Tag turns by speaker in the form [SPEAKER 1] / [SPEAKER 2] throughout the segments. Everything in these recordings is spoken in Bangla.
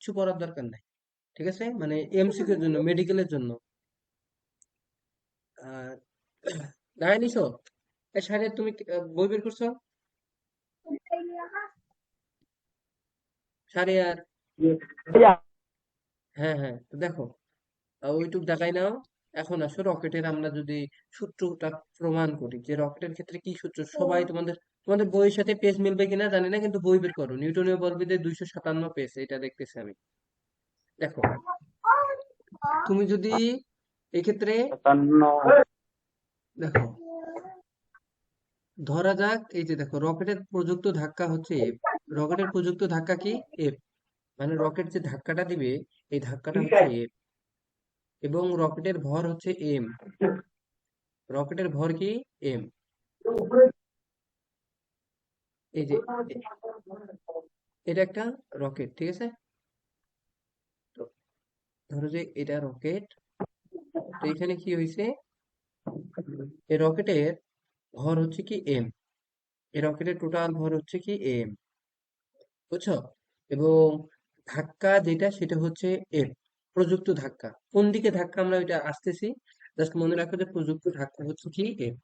[SPEAKER 1] কিচ্ছু পড়ার দরকার নাই। ঠিক আছে, মানে এমসিকিউর জন্য, মেডিকেলের জন্য। আর দাঁড়ায় নিছো? সারিয়া তুমি বই বের করছো? সারিয়ার, হ্যাঁ হ্যাঁ, তো দেখো, ওইটুক দেখাই নাও। এখন আসো রকেটের, আমরা যদি সূত্রটা প্রমাণ করি যে রকেটের ক্ষেত্রে কি সূত্র, সবাই তোমাদের তোমাদের বইয়ের সাথে পেজ মিলবে কিনা জানি না, কিন্তু বই বের করো, নিউটনীয় বলবিদের 257 পেজ, এটা দেখতেছি আমি। দেখো, তুমি যদি এক্ষেত্রে দেখো, ধরা যাক এই যে দেখো, রকেটের প্রযুক্ত ধাক্কা হচ্ছে এফ। রকেটের প্রযুক্ত ধাক্কা কি? এফ। মানে রকেট যে ধাক্কাটা দিবে, এই ধাক্কাটা হচ্ছে এফ, এবং রকেটের ভর হচ্ছে এম। রকেটের ভর কি? এম। এই যে এটা একটা রকেট, ঠিক আছে? তো ধরো যে এটা রকেট, তো এখানে কি হয়েছে, এই রকেটের ভর হচ্ছে কি এম। এই রকেটের টোটাল ভর হচ্ছে কি এম, বুঝছো? এবং ধাক্কা যেটা সেটা হচ্ছে এফ, প্রযুক্ত ধাক্কা। কোন দিকে ধাক্কা আমরা ওইটা আসতেছি, জাস্ট মনে রাখো যে প্রযুক্ত ধাক্কা হচ্ছে কি এফ।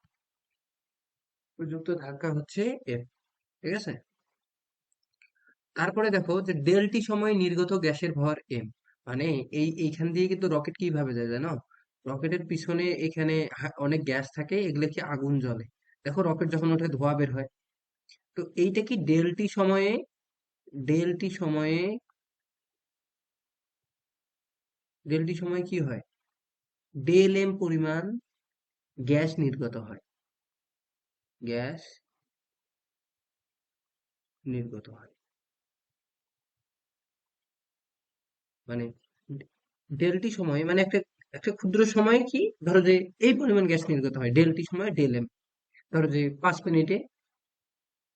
[SPEAKER 1] প্রযুক্ত ধাক্কা হচ্ছে এফ, ঠিক আছে? তারপরে দেখো যে ডেলটি সময় নির্গত গ্যাসের ভর এম। মানে এইখান দিয়ে কিন্তু রকেট কিভাবে যায় জানো? রকেটের পিছনে এখানে অনেক গ্যাস থাকে, এগুলো কি আগুন জ্বলে। দেখো রকেট যখন ওঠে ধোঁয়া বের হয়। তো এইটা কি ডেলটি সময়ে, ডেলটি সময়ে, ডেলটি সময়ে কি হয়, ডেল এম পরিমাণ গ্যাস নির্গত হয়, গ্যাস নির্গত হয়। মানে ডেলটি সময় মানে একটা একটা ক্ষুদ্র সময়ে কি, ধরো যে এই পরিমাণ গ্যাস নির্গত হয় ডেলটি সময়, ডেল এম। ধরো যে 5 মিনিটে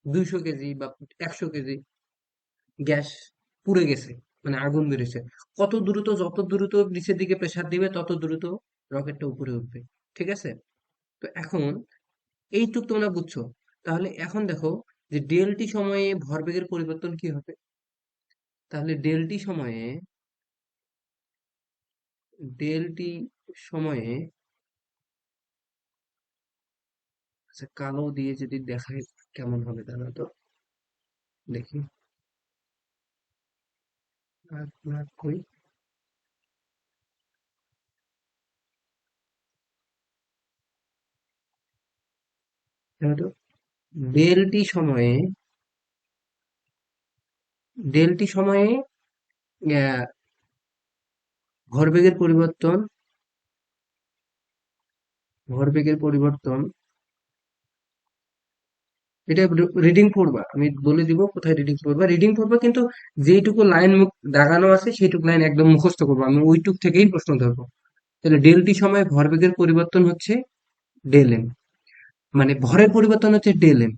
[SPEAKER 1] 200 কেজি বা 100 কেজি গ্যাস পুড়ে গেছে, মানে আগুন বেরিয়েছে। কত দ্রুত, যত দ্রুত নিচের দিকে প্রেসার দিবে তত দ্রুত রকেটটা উপরে উঠবে, ঠিক আছে? তো এখন এইটুক তোমরা বুঝছো। তাহলে এখন দেখো যে ডেলটি সময়ে ভরবেগের পরিবর্তন কি হবে। তাহলে ডেলটি সময়ে, আচ্ছা কালো দিয়ে যদি দেখায় কেমন হবে তাহলে তো, দেখি। কই, তাহলে তো ডেলটি সময়ে, ডেলটি সময়ে আহ, ভরবেগের পরিবর্তন, ভরবেগের পরিবর্তন, এটা রিডিং পড়বা, আমি বলে দিব কোথায় রিডিং পড়বা। রিডিং পড়বা কিন্তু যেইটুকু লাইন দাগানো আছে সেইটুকু লাইন একদম মুখস্থ করবো, আমি ওইটুক থেকেই প্রশ্ন ধরবো। তাহলে ডেলটি সময় ভরবেগের পরিবর্তন হচ্ছে ডেল এম, মানে ভরের পরিবর্তন হচ্ছে ডেল এম।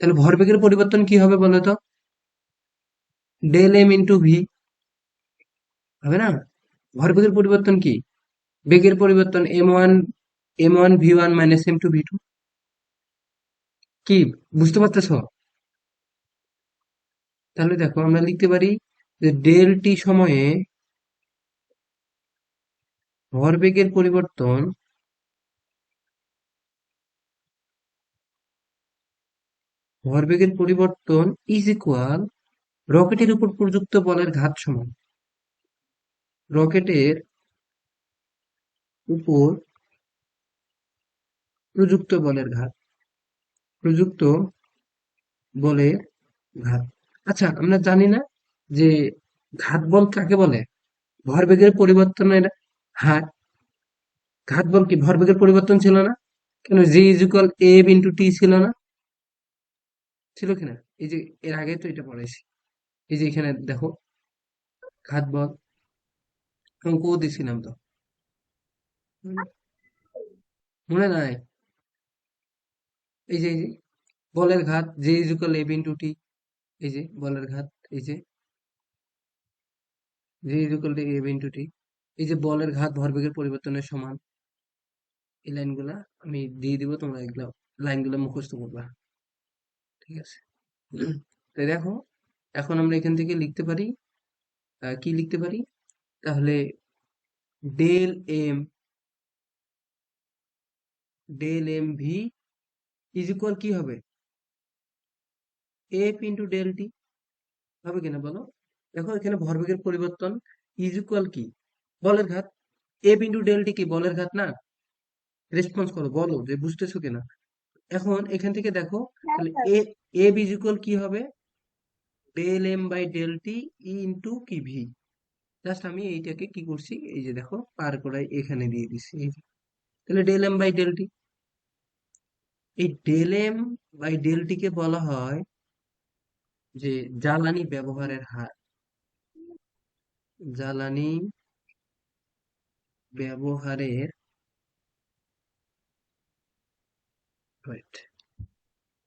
[SPEAKER 1] তাহলে ভরবেগের পরিবর্তন কি হবে বলো তো? ডেল এম ইন্টু ভি, হবে না? ভরবেগের পরিবর্তন কি? বেগের পরিবর্তন M one V one minus M two V two. কি বুঝতে পারতেছো? তাহলে দেখো আমরা লিখতে পারি যে ডেল টি সময়ে ভরবেগের পরিবর্তন, ভরবেগের পরিবর্তন ইজ ইকুয়াল রকেটের উপর প্রযুক্ত বলের ঘাত সমান, রকেটের উপর প্রযুক্ত বলের ঘাত, প্রযুক্ত বলের ঘাত। আচ্ছা আমরা জানি না যে ঘাত বল কাকে বলে? ভরবেগের পরিবর্তনের হার। ঘাত বল কি ভরবেগের পরিবর্তন ছিল না? কেন, জি ইজ ইকুয়াল এফ ইন্টু টি ছিল না? ছিল কিনা? এই যে এর আগে তো এটা পড়াইছি। এই যে এখানে দেখো, ঘাত বল অঙ্কও দিছিলাম তো, মনে মনে নাই? এই যে বলের ঘাত J is equal F into T, এই যে বলের ঘাত, এই যে J is equal to F into T, এই যে বলের ঘাত ভরবেগের পরিবর্তনের সমান। এই লাইনগুলা আমি দিয়ে দিব, তোমরা এগুলা লাইনগুলো মুখস্থ করবা, ঠিক আছে? তাই দেখো, এখন আমরা এখান থেকে লিখতে পারি কি লিখতে পারি তাহলে del M V is equal কি হবে এফ ইন্টু ডেল টি হবে কিনা বলো। দেখো এখানে ভরবেগের পরিবর্তন ইজ ইকুয়াল কি বলের ঘাত, এফ ইন্টু ডেল টি কি বলের ঘাত না? রেসপন্স করো, বলো যে বুঝতেছো কিনা। এখন এখান থেকে দেখো
[SPEAKER 2] হ্যাঁ
[SPEAKER 1] তাহলে
[SPEAKER 2] স্যার।
[SPEAKER 1] এ ইজ ইকুয়াল কি হবে del M by del T into কি ভি। জাস্ট আমি এইটাকে কি করছি এই যে দেখো পার করে এখানে দিয়ে দিচ্ছি এই যে। তাহলে del M by del T, এই del M by del T কে বলা হয় যে জ্বালানি ব্যবহারের হার। জ্বালানি ব্যবহারের wait,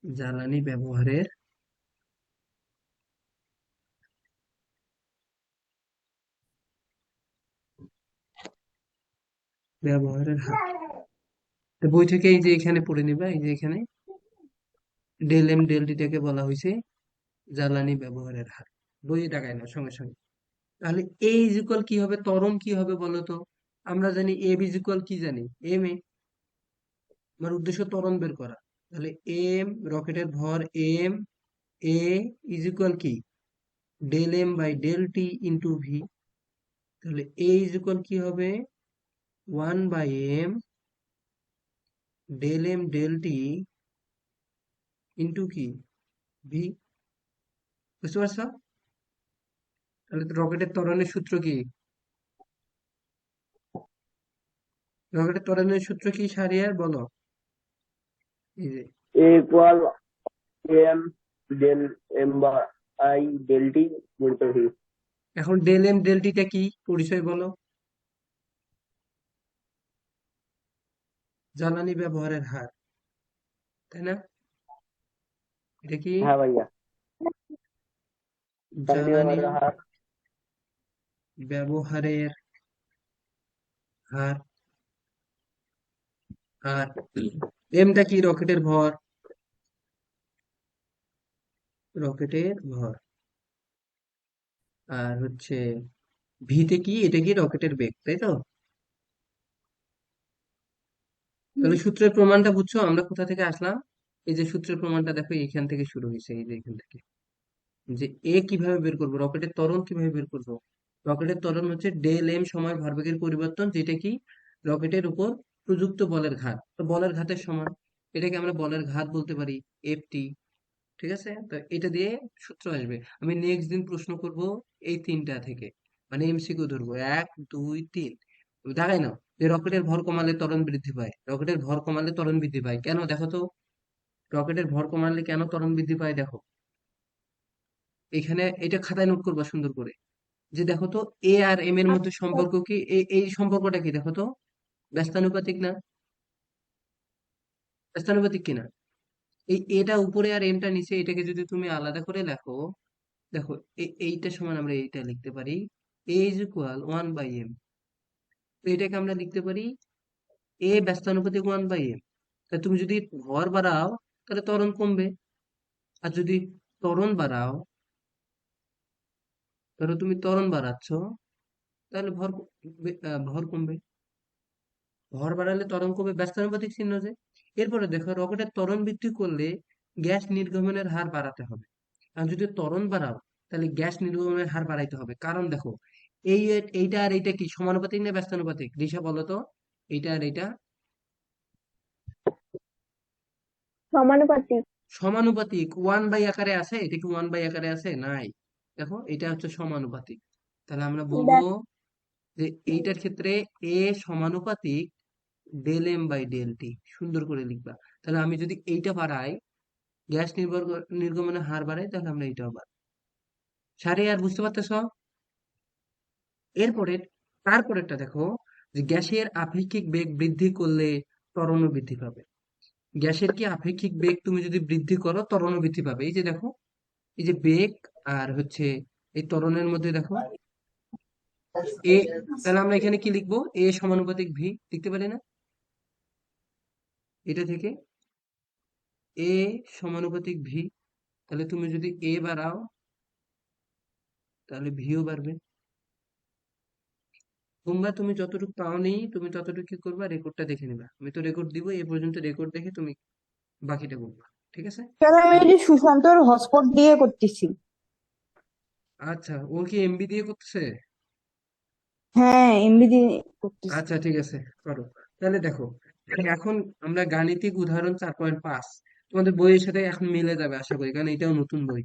[SPEAKER 1] জ্বালানি ব্যবহারের হার। তো বই থেকে এই যে এখানে পড়ে নিবা, এই যে এখানে ডেল এম ডেল টি টাকে বলা হয়েছে জ্বালানি ব্যবহারের হার। বইয়ে টাকায় না সঙ্গে সঙ্গে। তাহলে এ ইজ ইকুয়াল কি হবে, ত্বরণ কি হবে বলো তো। আমরা জানি এ ইজ ইকুয়াল কি জানি, এম এ। আমার উদ্দেশ্য ত্বরণ বের করা। তাহলে এম রকেটের ভর এম এ ইজ ইকুয়াল কি del M by del T into V. তাহলে এ ইজ ইকুয়াল কি হবে 1/m del M del T into কি ভি। বুঝতে পারছো? তাহলে তো রকেটের ত্বরণের সূত্র কি, রকেটের ত্বরণের সূত্র কি সারিয়ার বলো। এই যে
[SPEAKER 2] A equal M del M by del T গুণিত ভি।
[SPEAKER 1] এখন ডেল এম ডেল টিটা কি পরিচয় বলো। জ্বালানি ব্যবহারের হার, তাই না? এটা কি
[SPEAKER 2] হ্যাঁ ভাইয়া। জ্বালানি
[SPEAKER 1] জ্বালানি
[SPEAKER 2] ব্যবহারের হার।
[SPEAKER 1] ব্যবহারের হার। আর এমটা কি রকেটের ভর, রকেটের ভর। আর হচ্ছে ভিতে কি, এটা কি রকেটের বেগ, তাই তো? তাহলে সূত্রের প্রমাণটা বুঝছো আমরা কোথা থেকে আসলাম। এই যে সূত্রের প্রমাণটা দেখো এখান থেকে শুরু হয়েছে, এই যে এখান থেকে। যে এ কিভাবে বের করবো, রকেটের ত্বরণ কিভাবে বের করবো। রকেটের ত্বরণ হচ্ছে ডেল এম সময় ভরবেগের পরিবর্তন, যেটা কি রকেটের উপর প্রযুক্ত বলের ঘাত, তো বলের ঘাতের সমান। এটাকে আমরা বলের ঘাত বলতে পারি এফ টি। ঠিক আছে, তো এটা দিয়ে সূত্র আসবে। আমি নেক্সট দিন প্রশ্ন করব এই তিনটা থেকে, মানে এমসিকিউ ধরবো 1 2 3। দেখাই না যে রকেটের ভর কমালে ত্বরণ বৃদ্ধি পায়, রকেটের ভর কমালে ত্বরণ বৃদ্ধি পায় কেন দেখো তো। রকেটের ভর কমালে কেন ত্বরণ বৃদ্ধি পায় দেখো। এখানে এটা খাতায় নোট করবা সুন্দর করে। যে দেখো তো এ আর এম এর মধ্যে
[SPEAKER 2] আচ্ছা।
[SPEAKER 1] সম্পর্ক কি, এই সম্পর্কটা কি দেখো তো। ব্যস্তানুপাতিক না? ব্যস্তানুপাতিক কিনা? এই এটা উপরে আর এমটা নিচে, এটাকে যদি তুমি আলাদা করে লেখো, দেখো এইটা সমান আমরা এইটা লিখতে পারি এ ইজ ইকুয়াল 1/m। তো এটাকে আমরা লিখতে পারি এ ব্যস্তানুপাতিক 1/m। তা তুমি যদি ভর বাড়াও তাহলে ত্বরণ কমবে, আর যদি ত্বরণ বাড়াও, ধরো তুমি ত্বরণ বাড়াচ্ছ, তাহলে ভর কমবে। ভর বাড়ালে ত্বরণ কমবে, ব্যস্তানুপাতিক চিহ্ন যে। এরপরে দেখো রকেটের ত্বরণ বৃদ্ধি করলে গ্যাস নির্গমনের হার বাড়াতে হবে। আর যদি ত্বরণ বাড়াও তাহলে গ্যাস নির্গমনের হার বাড়াইতে হবে, কারণ দেখো এইটা আর এইটা কি সমানুপাতিক না ব্যস্তানুপাতিক, দিশা বলো তো। এইটা আর এইটা
[SPEAKER 2] সমানুপাতিক।
[SPEAKER 1] সমানুপাতিক। 1/, আকারে আছে, এটা কি 1/, আকারে আছে নাই। দেখো এটা হচ্ছে সমানুপাতিক। তাহলে আমরা বলবো
[SPEAKER 2] দেখ।
[SPEAKER 1] যে এইটার ক্ষেত্রে এ সমানুপাতিক del M by del T, সুন্দর করে লিখবা। তাহলে আমি যদি এইটা বাড়াই, গ্যাস নির্গমনের হার বাড়াই, তাহলে আমরা এইটাও বাড়াই। সারে আর বুঝতে পারতেছ? এরপরে তারপরেরটা দেখো যে গ্যাসের আপেক্ষিক বেগ বৃদ্ধি করলে ত্বরণও বৃদ্ধি পাবে। গ্যাসের কি আপেক্ষিক বেগ তুমি যদি বৃদ্ধি করো ত্বরণও বৃদ্ধি পাবে। এই যে দেখো, এই যে বেগ আর হচ্ছে এই ত্বরণের মধ্যে দেখো এ। তাহলে আমরা এখানে কি লিখবো, এ সমানুপাতিক ভি লিখতে পারি না এটা থেকে। এ সমানুপাতিক ভি, তাহলে তুমি যদি এ বাড়াও তাহলে ভিও বাড়বে। তোমরা তুমি যতটুকু পাওনি তুমি ততটুকু কি করবা, রেকর্ডটা দেখে নিবা। আমি তো রেকর্ড দিব, এ পর্যন্ত রেকর্ড দেখে তুমি বাকিটা করবা। ঠিক আছে?
[SPEAKER 3] স্যার আমি এই যে সুশান্তর হটস্পট দিয়ে করতেছি।
[SPEAKER 1] আচ্ছা, ও কি এমবি দিয়ে করতেছে?
[SPEAKER 3] হ্যাঁ, এমবি দিয়ে করতেছি।
[SPEAKER 1] আচ্ছা ঠিক আছে, করো। তাহলে দেখো, এখন আমরা গাণিতিক উদাহরণ 4.5 তোমাদের বইয়ের সাথে এখন মিলে যাবে আশা করি, কারণ এটাও নতুন বই।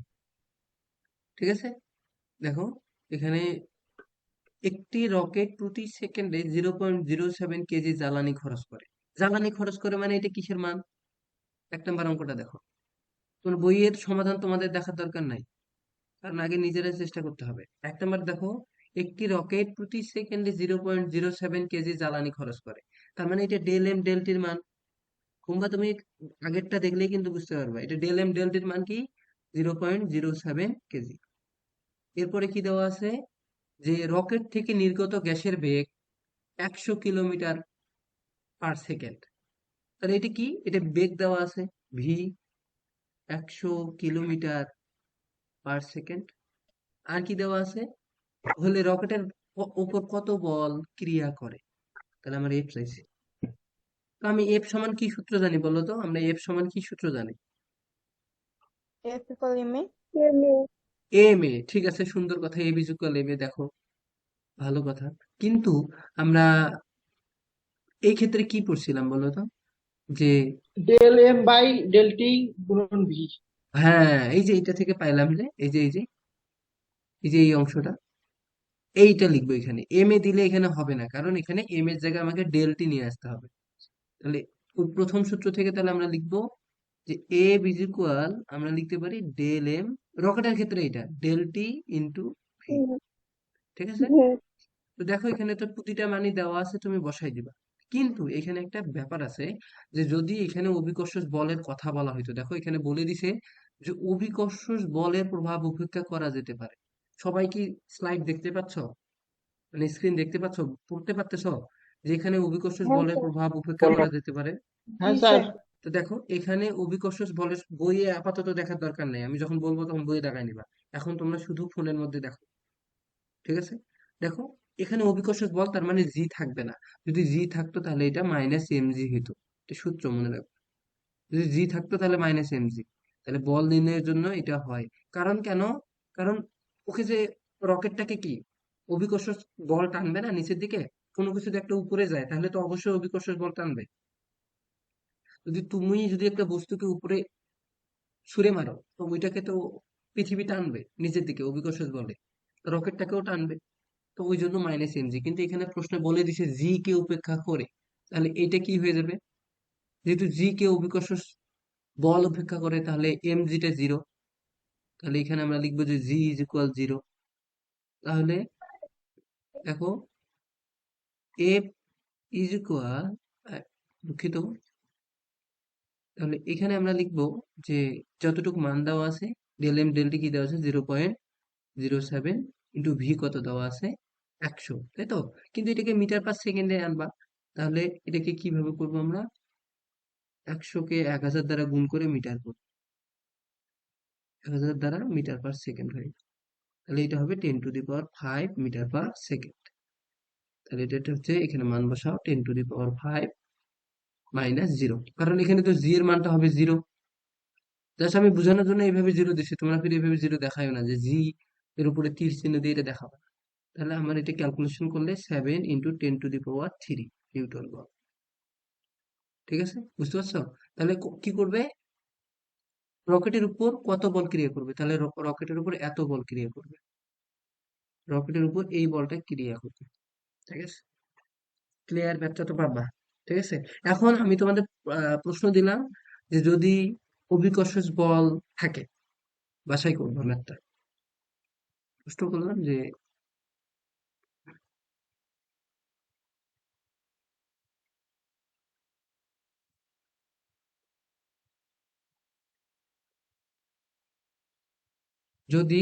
[SPEAKER 1] ঠিক আছে? দেখো, এখানে একটি রকেট প্রতি সেকেন্ডে 0.07 কেজি জ্বালানি খরচ করে। জ্বালানি খরচ করে মানে এটা কিসের মান? 1 নম্বর অঙ্কটা দেখো। তোমার বইয়ের সমাধান তোমাদের দেখার দরকার নাই, কারণ আগে নিজেরা চেষ্টা করতে হবে। 1 নম্বর দেখো, একটি রকেট প্রতি সেকেন্ডে 0.07 কেজি জ্বালানি খরচ করে। তার মানে এটা ডেল এম ডেল টির মান। কিংবা তুমি আগেরটা দেখলেই কিন্তু বুঝতে পারবে এটা ডেল এম ডেল টির মান কি, 0.07 কেজি। এরপরে কি দেওয়া আছে, যে রকেট থেকে নির্গত গ্যাসের বেগ 100 কিলোমিটার পার সেকেন্ড। তাহলে এটা কি, এটা বেগ দেওয়া আছে, ভি, 100 কিলোমিটার পার সেকেন্ড। আর কি দেওয়া আছে, হলে রকেটের উপর কত বল ক্রিয়া করে। তাহলে আমরা এফ চাইছি। তো আমি এফ সমান কি সূত্র জানি বলো তো, আমরা এফ সমান কি সূত্র জানি?
[SPEAKER 3] F equal M A.
[SPEAKER 1] M A, ঠিক আছে, সুন্দর কথা, A B equal M A, দেখো ভালো কথা। কিন্তু আমরা এই ক্ষেত্রে কি পড়ছিলাম বলো তো, যে
[SPEAKER 4] del M by del T গুণন ভি।
[SPEAKER 1] হ্যাঁ, এই যে এইটা থেকে পাইলাম, যে এই যে এই অংশটা, এইটা লিখবো এখানে। এম এ দিলে এখানে হবে না, কারণ এখানে এম এর জায়গায় আমাকে ডেল টি নিয়ে আসতে হবে। তাহলে ওই প্রথম সূত্র থেকে তাহলে আমরা লিখবো যে এ ইজ ইকুয়াল, আমরা লিখতে পারি ডেল এম, রকেটের ক্ষেত্রে এটা ডেল টি ইন্টু ভি। ঠিক আছে? তো দেখো এখানে তো প্রতিটা মানই দেওয়া আছে, তুমি বসাই দিবা। কিন্তু এখানে একটা ব্যাপার আছে, যে যদি এখানে অভিকর্ষ বলের কথা বলা হইতো, দেখো এখানে বলে দিছে যে অভিকর্ষ বলের প্রভাব উপেক্ষা করা যেতে পারে। সবাই কি স্লাইড দেখতে পাচ্ছ, মানে স্ক্রিন দেখতে পাচ্ছ, পড়তে পারতেছো, যে এখানে অভিকর্ষ
[SPEAKER 3] হ্যাঁ
[SPEAKER 1] বলের
[SPEAKER 3] স্যার।
[SPEAKER 1] প্রভাব উপেক্ষা করা যেতে পারে?
[SPEAKER 3] জি
[SPEAKER 4] হ্যাঁ স্যার।
[SPEAKER 3] স্যার।
[SPEAKER 1] তো দেখো এখানে অভিকর্ষ বলের বইয়ে আপাতত দেখার দরকার নেই, আমি যখন বলবো তখন বইয়ে দেখাই নিবা। এখন তোমরা শুধু ফোনের মধ্যে দেখো। ঠিক আছে? দেখো, এখানে অভিকর্ষ বল, তার মানে জি থাকবে না। যদি জি থাকতো তাহলে এটা মাইনাস এম জি হতো। এটা সূত্র মনে রাখো। যদি জি থাকতো তাহলে মাইনাস এম জি। তাহলে বল নির্ণয়ের জন্য এটা হয়। কারণ কেন? কারণ ওকে যে রকেটটাকে কি অভিকর্ষ বল টানবে না নিচের দিকে? কোনো কিছু যদি একটা উপরে যায় তাহলে তো অবশ্যই অভিকর্ষ বল টানবে। যদি একটা বস্তুকে উপরে ছুঁড়ে মারো, তো ওইটাকে তো পৃথিবী টানবে নিচের দিকে অভিকর্ষ বলে, রকেটটাকেও টানবে। তো ওই জন্য মাইনাস এমজি। কিন্তু এখানে প্রশ্নে বলে দিছে জি কে উপেক্ষা করে, তাহলে এটা কি হয়ে যাবে? যেহেতু জি কে অভিকর্ষ বল উপেক্ষা করে, তাহলে এমজিটা জিরো। তাহলে এখানে আমরা লিখবো যে জি ইজ ইকুয়াল জিরো। তাহলে দেখো, এফ ইজ ইকুয়াল, দুঃখিত, তাহলে এখানে আমরা লিখবো যে যতটুকু মান দেওয়া আছে, ডেল এম ডেল টি কি দেওয়া আছে, 0.07 ইন্টু ভি কত দেওয়া আছে, 100, তাই তো? কিন্তু এটাকে মিটার পার সেকেন্ডে আনবা। তাহলে এটাকে কিভাবে করবো আমরা, 100 কে 1000 দ্বারা গুণ করে মিটার করব, 1000 দ্বারা মিটার পার সেকেন্ড হয়। তাহলে এটা হবে 10⁵ মিটার পার সেকেন্ড। তাহলে এটা হচ্ছে, এখানে মান বসাও, 10⁵ মাইনাস জিরো, কারণ এখানে তো জি এর মানটা হবে জিরো। জাস্ট আমি বোঝানোর জন্য এইভাবে জিরো দিচ্ছি, তোমরা ফির এইভাবে জিরো দেখাও না, যে জি এর উপরে তীর চিহ্ন দিয়ে এটা দেখাবো না। তাহলে আমার এটা ক্যালকুলেশন করলে 7 × 10⁻³ নিউটন বল। ঠিক আছে, বুঝতে পারছো? তাহলে কি করবে, রকেটের উপর কত বল ক্রিয়া করবে, তাহলে রকেটের উপর এত বল ক্রিয়া করবে, রকেটের উপর এই বলটা ক্রিয়া করবে। ঠিক আছে? ক্লিয়ার, ব্যাখ্যা তো পাবা। ঠিক আছে? এখন আমি তোমাদের প্রশ্ন দিলাম, যে যদি অভিকর্ষ বল থাকে, বাসাই করবো আমি একটা প্রশ্ন করলাম, যে যদি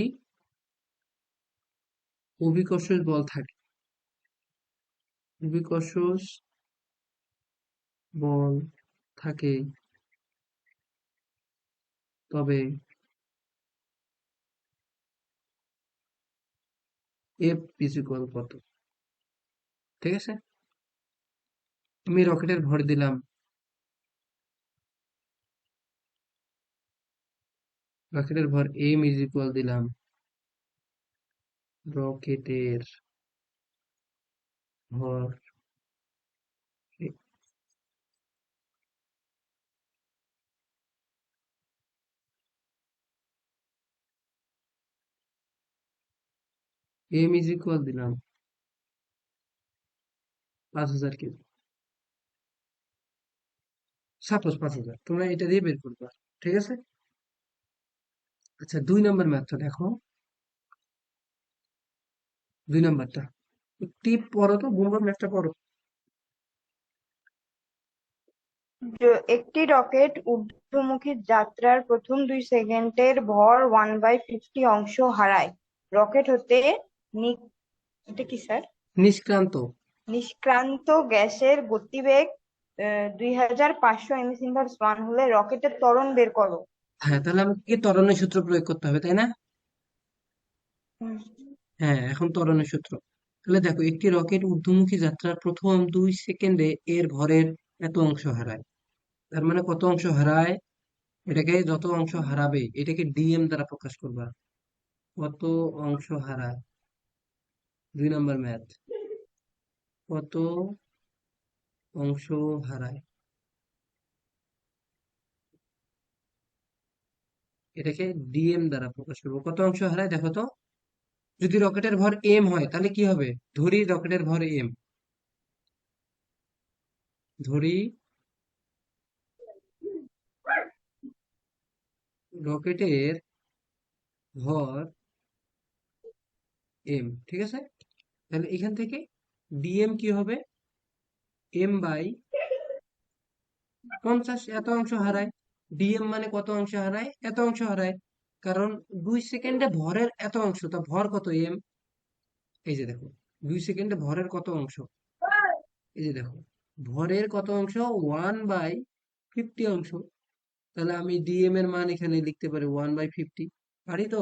[SPEAKER 1] অভিকর্ষ বল থাকে, অভিকর্ষ বল থাকে, তবে এফ ইজ ইকুয়াল কত? ঠিক আছে, আমি রকেটের ভর দিলাম, রকেটের ভর এম ইজ ইকুয়াল দিলাম রকেটের ভর এম ইজ ইকুয়াল দিলাম 5,000 কেজি, সাপোজ 5,000, তোমরা এটা দিয়ে বের করবা। ঠিক আছে, আচ্ছা 2 নম্বর ম্যাথটা দেখো, 2 নম্বরটা একটি পড়ো তো, বুমরা ম্যাথটা পড়ো।
[SPEAKER 3] একটি রকেট ঊর্ধ্বমুখী যাত্রার প্রথম 2 সেকেন্ডের ভর 1/50 অংশ হারায়। রকেট হতে এটা কি স্যার?
[SPEAKER 1] নিষ্ক্রান্ত,
[SPEAKER 3] নিষ্ক্রান্ত গ্যাসের গতিবেগ 2500 m/s হলে রকেটের ত্বরণ বের করো।
[SPEAKER 1] হ্যাঁ তাহলে আমাকে ত্বরণের সূত্র প্রয়োগ করতে হবে, তাই না?
[SPEAKER 3] হুম,
[SPEAKER 1] হ্যাঁ, এখন ত্বরণের সূত্র। তাহলে দেখো, একটি রকেট ঊর্ধ্বমুখী যাত্রার প্রথম 2 সেকেন্ডে এর ভরের এত অংশ হারায়। তার মানে কত অংশ হারায়? এটাকে যত অংশ হারাবে এটাকে ডিএম দ্বারা প্রকাশ করবা। কত অংশ হারায়, 2 নম্বর ম্যাথ, কত অংশ হারায়, এটাকে ডিএম দ্বারা প্রকাশ করবো। কত অংশ হারায় দেখো তো, যদি রকেটের ভর এম হয় তাহলে কি হবে, ধরি রকেটের ভর এম, ধরি রকেটের ভর এম, ঠিক আছে, তাহলে এখান থেকে ডিএম কি হবে, m/50, এত অংশ হারায়। ডিএম মানে কত অংশ হারায়, এত অংশ হারায়, কারণ 2 সেকেন্ডে ভরের এত অংশ, তা ভর কত এম, এই যে দেখো 2 সেকেন্ডে ভরের কত অংশ, এই যে দেখো ভরের কত অংশ, 1/50 অংশ। তাহলে আমি ডিএম এর মান এখানে লিখতে পারি 1/50, পারি তো?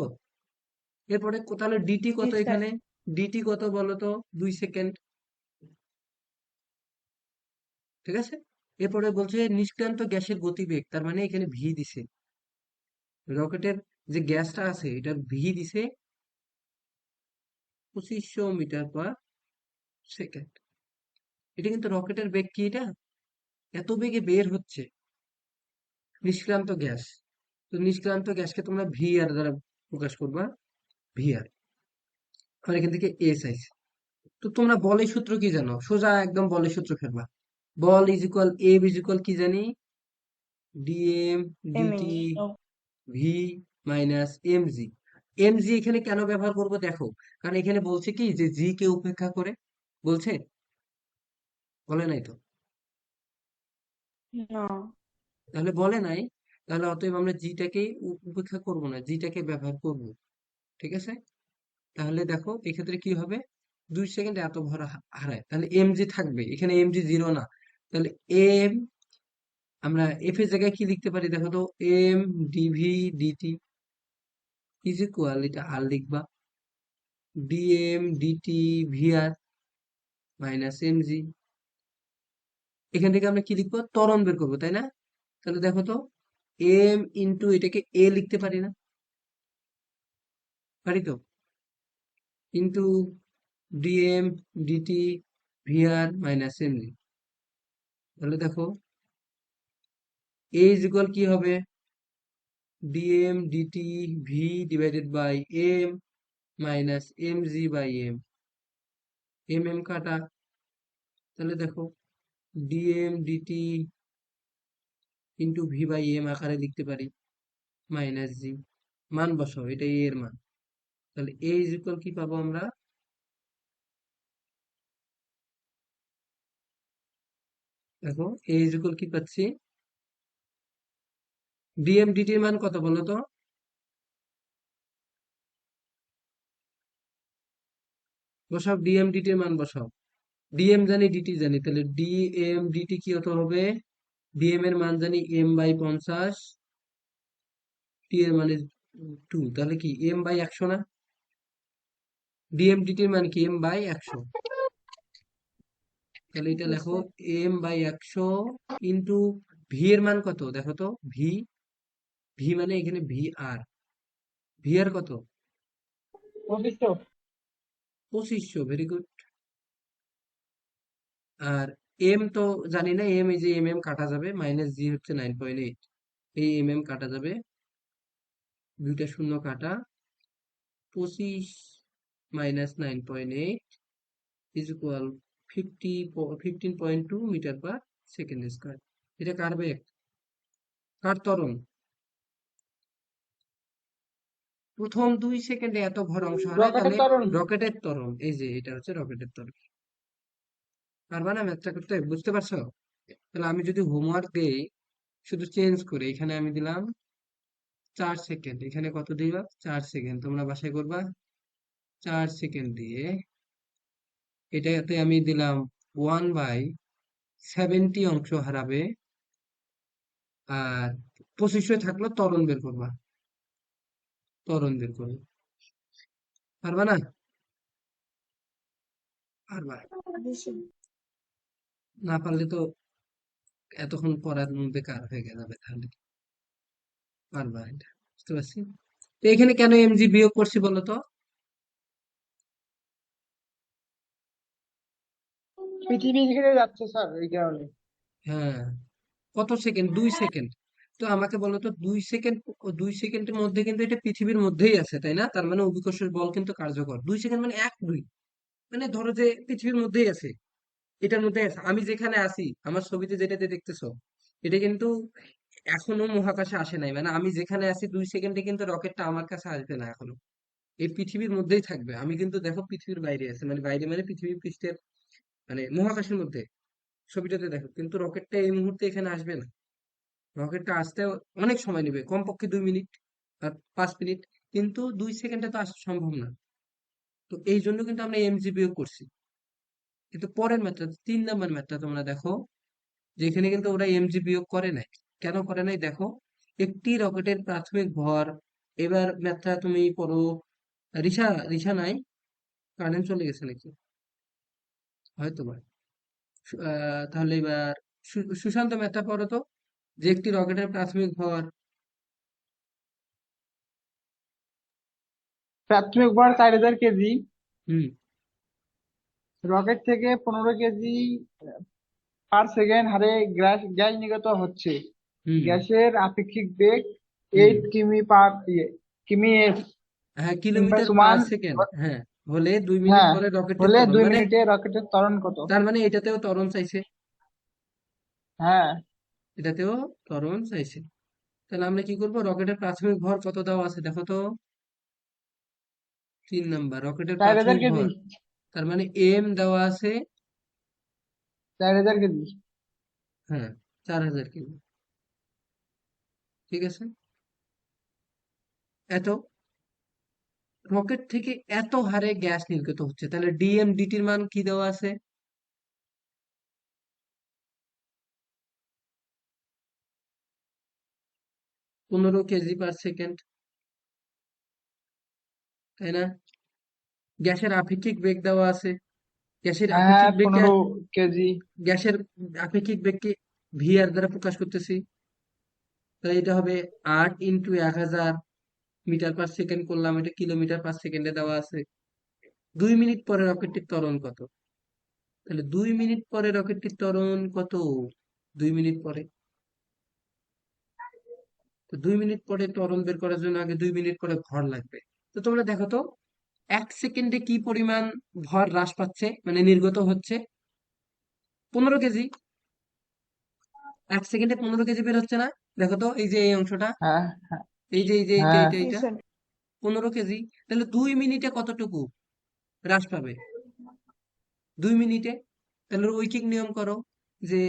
[SPEAKER 1] এরপরে তাহলে ডিটি
[SPEAKER 3] জি
[SPEAKER 1] কত,
[SPEAKER 3] স্যার।
[SPEAKER 1] এখানে ডিটি কত বলো তো, 2 সেকেন্ড, ঠিক আছে। এরপরে বলছে নিষ্ক্রান্ত গ্যাসের গতিবেগ, তার মানে এখানে ভি দিছে, রকেটের যে গ্যাসটা আছে এটার ভি দিছে 2500 মিটার/সেকেন্ড। এটা কিন্তু রকেটের বেগ, কি এটা এত বেগে বের হচ্ছে নিষ্ক্রান্ত গ্যাস, তো নিষ্ক্রান্ত গ্যাসকে তোমরা ভি আর দ্বারা প্রকাশ করবা, ভি আর। আর এখান থেকে এস আইছে, তো তোমরা বলের সূত্র কি জানো, সোজা একদম বলের সূত্র ফেলবা। বল is equal, M is equal কি জানি, DM
[SPEAKER 3] MA.
[SPEAKER 1] DT V minus MG. MG এখানে কেন ব্যবহার করব দেখো, কারণ এখানে বলছে কি যে জি কে উপেক্ষা করে, বলছে, বলে নাই তো,
[SPEAKER 3] না।
[SPEAKER 1] তাহলে বলে নাই, তাহলে অতএব আমরা জিটাকে উপেক্ষা করব না, জিটাকে ব্যবহার করব। ঠিক আছে, তাহলে দেখো এক্ষেত্রে কি হবে, 2 সেকেন্ডে এত ভর হারায়, তাহলে এমজি থাকবে এখানে, এমজি জিরো না, তাহলে এম, আমরা এফ এর জায়গায় কি লিখতে পারি দেখো তো, M DV DT is equal, এটা আর লিখবা, DM DT VR minus MG. এখান থেকে আমরা কি লিখবো, ত্বরণ বের করবো, তাই না? তাহলে দেখো তো, এম ইন্টু এটাকে এ লিখতে পারি না, পারি তো, into dm DT VR minus mg. তাহলে দেখো এ ইজ ইকুয়াল কি হবে, dm dt v divided by m minus mg by m, m m কাটা, তাহলে দেখো dm dt into v by m আকারে লিখতে পারি, মাইনাস জি, মান বসাও, এটা এ এর মান, তাহলে এ ইজ ইকুয়াল কি পাবো আমরা, দেখো এ ইজ ইকুয়াল কি পাচ্ছি, ডিএম ডিটির মান কত বলো তো, বসাও ডিএম ডিটির মান বসাও, ডিএম জানি ডিটি জানি, তাহলে ডিএম ডিটি কি হতে হবে, ডিএম এর মান জানি m/50, টি এর মানে 2, তাহলে কি m/100 না, ডিএম ডিটির মান কি m/100, তাহলে এটা
[SPEAKER 3] জি
[SPEAKER 1] লেখো
[SPEAKER 3] স্যার।
[SPEAKER 1] m/100 ইন্টু ভি এর মান কত দেখো তো, ভি ভি মানে এখানে ভি আর কত,
[SPEAKER 4] 2500।
[SPEAKER 1] 2500, ভেরি গুড। আর এম তো জানি না, এম এই যে কাটা যাবে, -g হচ্ছে 9.8, এই কাটা যাবে, দুইটা শূন্য কাটা, 25 -9.8 is equal 15.2 metre per second square. এটা কার বেগ, কার ত্বরণ? প্রথম 2 সেকেন্ডে এত ভর অংশ হারায়,
[SPEAKER 4] রকেটের
[SPEAKER 1] তাহলে
[SPEAKER 4] ত্বরণ।
[SPEAKER 1] রকেটের ত্বরণ, এই যে এটা হচ্ছে রকেটের ত্বরণ। পারবা না ম্যাথটা করতে, বুঝতে পারছো? তাহলে আমি যদি হোমওয়ার্ক দেই, শুধু চেঞ্জ করে এখানে আমি দিলাম 4 সেকেন্ড, এখানে কত দিবা, 4 সেকেন্ড, তোমরা বাসায় করবা। 4 সেকেন্ড দিয়ে এটাতে আমি দিলাম 1/70 অংশ হারাবে, আর 2500 থাকলো, ত্বরণ বের করবা, ত্বরণ বের করবে। পারবা না? পারবা।
[SPEAKER 3] জি স্যার।
[SPEAKER 1] না পারলে তো এতক্ষণ পড়ার বেকার হয়ে যাবে, তাহলে পারবা এটা, বুঝতে পারছি। তো এখানে কেন এমজি বিয়োগ করছি বলো তো?
[SPEAKER 4] পৃথিবী ঘিরে যাচ্ছে স্যার, এই কারণে।
[SPEAKER 1] হ্যাঁ, কত সেকেন্ড, 2 সেকেন্ড। তো আমাকে বলো তো, 2 সেকেন্ড, 2 সেকেন্ডের মধ্যে কিন্তু এটা পৃথিবীর মধ্যেই আছে, তাই না? তার মানে অভিকর্ষের বল কিন্তু কার্যকর। 2 সেকেন্ড মানে 1 2, মানে ধরো যে পৃথিবীর মধ্যেই আছে, এটার মধ্যে আছে, আমি যেখানে আছি, আমার ছবিতে যেটাতে দেখতেছো, এটা কিন্তু এখনো মহাকাশে আসে নাই, মানে আমি যেখানে আছি 2 সেকেন্ডে কিন্তু রকেটটা আমার কাছে আসবে না এখনো, এই পৃথিবীর মধ্যেই থাকবে। আমি কিন্তু দেখো পৃথিবীর বাইরে আছে, মানে বাইরে মানে পৃথিবী পৃষ্ঠের, মানে মহাকাশের মধ্যে, ছবিটাতে দেখো, কিন্তু রকেটটা এই মুহূর্তে এখানে আসবে না। রকেটটা আসতে অনেক সময় নেবে, কমপক্ষে 2 মিনিট আর 5 মিনিট, কিন্তু 2 সেকেন্ডে তো আসা সম্ভব না। তো এই জন্য কিন্তু আমরা এমজি বিয়োগ করছি। কিন্তু পরের ম্যাথটা, 3 নাম্বার ম্যাথটা তোমরা দেখো, যেখানে কিন্তু ওরা এমজি বিয়োগ করে নাই। কেন করে নাই দেখো, একটি রকেটের প্রাথমিক ভর, এবার ম্যাথটা তুমি পড়ো। রিসা, রিসা নাই, কারেন্ট চলে গেছে নাকি, হয়তো বা। তাহলে এবার সুশান্ত ম্যাথটা পড়ো তো, যে একটি রকেটের প্রাথমিক ভর।
[SPEAKER 4] প্রাথমিক ভর 4000 কেজি।
[SPEAKER 1] হুম।
[SPEAKER 4] রকেট থেকে 15 কেজি পার সেকেন্ড হারে গ্যাস গ্যাস নির্গত হচ্ছে।
[SPEAKER 1] হুম।
[SPEAKER 4] গ্যাসের আপেক্ষিক বেগ
[SPEAKER 1] হুম।
[SPEAKER 4] 8 কিমি
[SPEAKER 1] হ্যাঁ, কিলোমিটার পার
[SPEAKER 4] সমান।
[SPEAKER 1] সেকেন্ড, হ্যাঁ, হলে 2 মিনিট
[SPEAKER 4] হ্যাঁ,
[SPEAKER 1] পরে রকেটের
[SPEAKER 4] হলে
[SPEAKER 1] ত্বরণ,
[SPEAKER 4] দুই
[SPEAKER 1] মানে
[SPEAKER 4] মিনিটে রকেটের ত্বরণ কত?
[SPEAKER 1] তার মানে এটাতেও ত্বরণ চাইছে,
[SPEAKER 4] হ্যাঁ,
[SPEAKER 1] এটাতেও ত্বরণ চাইছে। তাহলে আমরা কি করব, রকেটের প্রাথমিক ভর কত দেওয়া আছে দেখো তো, 3 নাম্বার, রকেটের
[SPEAKER 4] 4000
[SPEAKER 1] প্রাথমিক
[SPEAKER 4] কেজি।
[SPEAKER 1] ভর, তার মানে এম দেওয়া আছে,
[SPEAKER 4] 4000 কেজি।
[SPEAKER 1] হ্যাঁ, 4000 কিলো, ঠিক আছে। এত, রকেট থেকে এত হারে গ্যাস নির্গত হচ্ছে, তাহলে ডিএম/ডিটির মান কি দেওয়া আছে, 15 কেজি/সেকেন্ড, তাই না? গ্যাসের আপেক্ষিক বেগ দেওয়া আছে, গ্যাসের
[SPEAKER 4] হ্যাঁ,
[SPEAKER 1] আপেক্ষিক বেগকে,
[SPEAKER 4] 15 কেজি।
[SPEAKER 1] গ্যাসের আপেক্ষিক বেগকে ভি আর দ্বারা প্রকাশ করতেছি, তাহলে এটা হবে 8 × 1000 মিটার পার সেকেন্ড, করলাম, এটা কিলোমিটার পার সেকেন্ডে দেওয়া আছে। 2 মিনিট পরে রকেটটির ত্বরণ কত? তাহলে 2 মিনিট পরে রকেটটির ত্বরণ কত, 2 মিনিট পরে, তো 2 মিনিট পরে ত্বরণ বের করার জন্য আগে 2 মিনিট পরে ভর লাগবে। তো তোমরা দেখো তো, 1 সেকেন্ডে কি পরিমাণ ভর হ্রাস পাচ্ছে, মানে নির্গত হচ্ছে, 15 কেজি। 1 সেকেন্ডে 15 কেজি বের হচ্ছে না, দেখো তো, এই যে এই অংশটা,
[SPEAKER 4] হ্যাঁ, হ্যাঁ,
[SPEAKER 1] এই যে এই যে এইটা
[SPEAKER 4] হ্যাঁ।
[SPEAKER 1] এইটা
[SPEAKER 3] জি
[SPEAKER 1] এইটা
[SPEAKER 3] স্যার।
[SPEAKER 1] 15 কেজি। তাহলে 2 মিনিটে কতটুকু হ্রাস পাবে, 2 মিনিটে? তাহলে রৈখিক নিয়ম করো, যে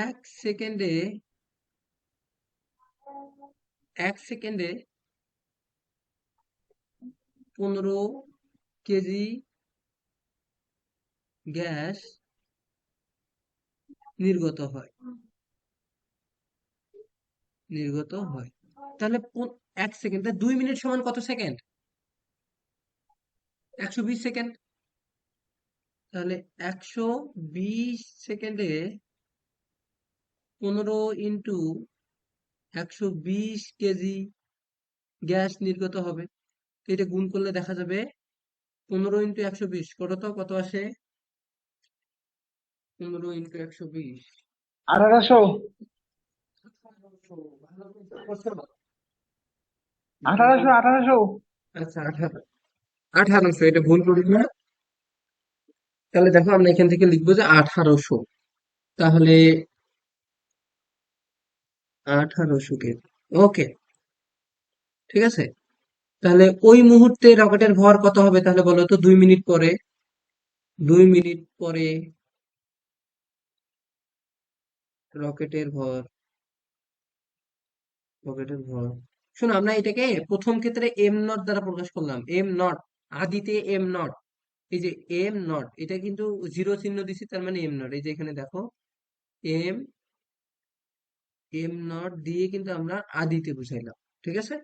[SPEAKER 1] 1 সেকেন্ডে, 1 সেকেন্ডে 15 কেজি গ্যাস নির্গত হয়, নির্গত হয়। তাহলে 1 সেকেন্ড, 2 মিনিট সমান কত সেকেন্ড, 120 সেকেন্ড। তাহলে 120 সেকেন্ডে 15 × 120 কেজি গ্যাস নির্গত হবে। তো এটা গুণ করলে দেখা যাবে 15 × 120 কত, তো কত আসে? 15 × 120
[SPEAKER 4] 1800
[SPEAKER 1] ভালো করছো?
[SPEAKER 4] 1800
[SPEAKER 1] আচ্ছা, 1800, এটা ভুল করি না। তাহলে দেখো আমরা এখান থেকে লিখবো যে 1800। তাহলে 1800 কেজি। ওকে, ঠিক আছে। তাহলে ওই মুহূর্তে রকেটের ভর কত হবে তাহলে বলো তো? 2 মিনিট পরে, 2 মিনিট পরে রকেটের ভর, রকেটের ভর, শোনো আমরা এটাকে প্রথম ক্ষেত্রে এম নট দ্বারা প্রকাশ করলাম। এম নট, আদিতে এম নট, এই যে এম নট, এটা কিন্তু জিরো চিহ্ন দিছি, তার মানে এম নট। এই যে এখানে দেখো এম, এম নট দিয়ে কিন্তু আমরা আদিতে বুঝাইলাম, ঠিক আছে।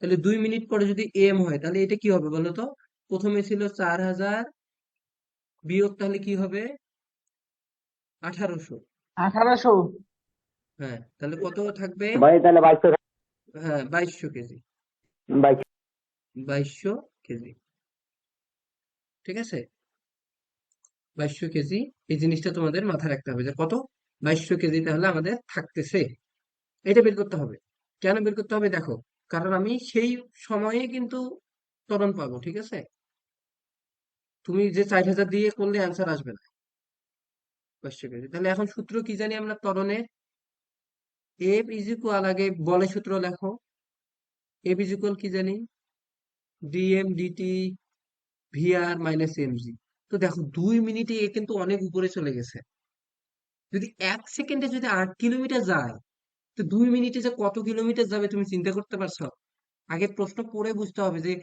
[SPEAKER 1] তাহলে 2 মিনিট পরে যদি এম হয় তাহলে এটা কি হবে বলো তো? প্রথমে ছিল 4000, বিয়োগ তাহলে কি হবে? 1800।
[SPEAKER 4] 1800
[SPEAKER 1] হ্যাঁ, তাহলে কত থাকবে?
[SPEAKER 2] ভাই তাহলে 2200,
[SPEAKER 1] হ্যাঁ, 2200 কেজি।
[SPEAKER 2] 2200।
[SPEAKER 1] 2200 কেজি, ঠিক আছে। 2200 কেজি, এই জিনিসটা তোমাদের মাথায় রাখতে হবে যে কত, 2200 কেজি তাহলে আমাদের থাকতেছে। এটা বের করতে হবে। কেন বের করতে হবে দেখো, কারণ আমি সেই সময়ে কিন্তু ত্বরণ পাবো, ঠিক আছে। তুমি যে 4000 দিয়ে করলে অ্যান্সার আসবে না। 2200 কেজি, তাহলে এখন সূত্র কি জানি আমরা ত্বরণের? এফ ইজ ইকুয়াল, আগে বলের সূত্র লেখো। এফ ইজ ইকুয়াল কি জানি? Dm DT VR minus mg. তো দেখো 2 মিনিটে এ কিন্তু অনেক উপরে চলে গেছে। যদি 1 সেকেন্ডে যদি 8 কিলোমিটার যায়, তো 2 মিনিটে যে কত কিলোমিটার যাবে তুমি চিন্তা করতে পারছো? আগে প্রশ্ন পড়ে বুঝতে হবে যে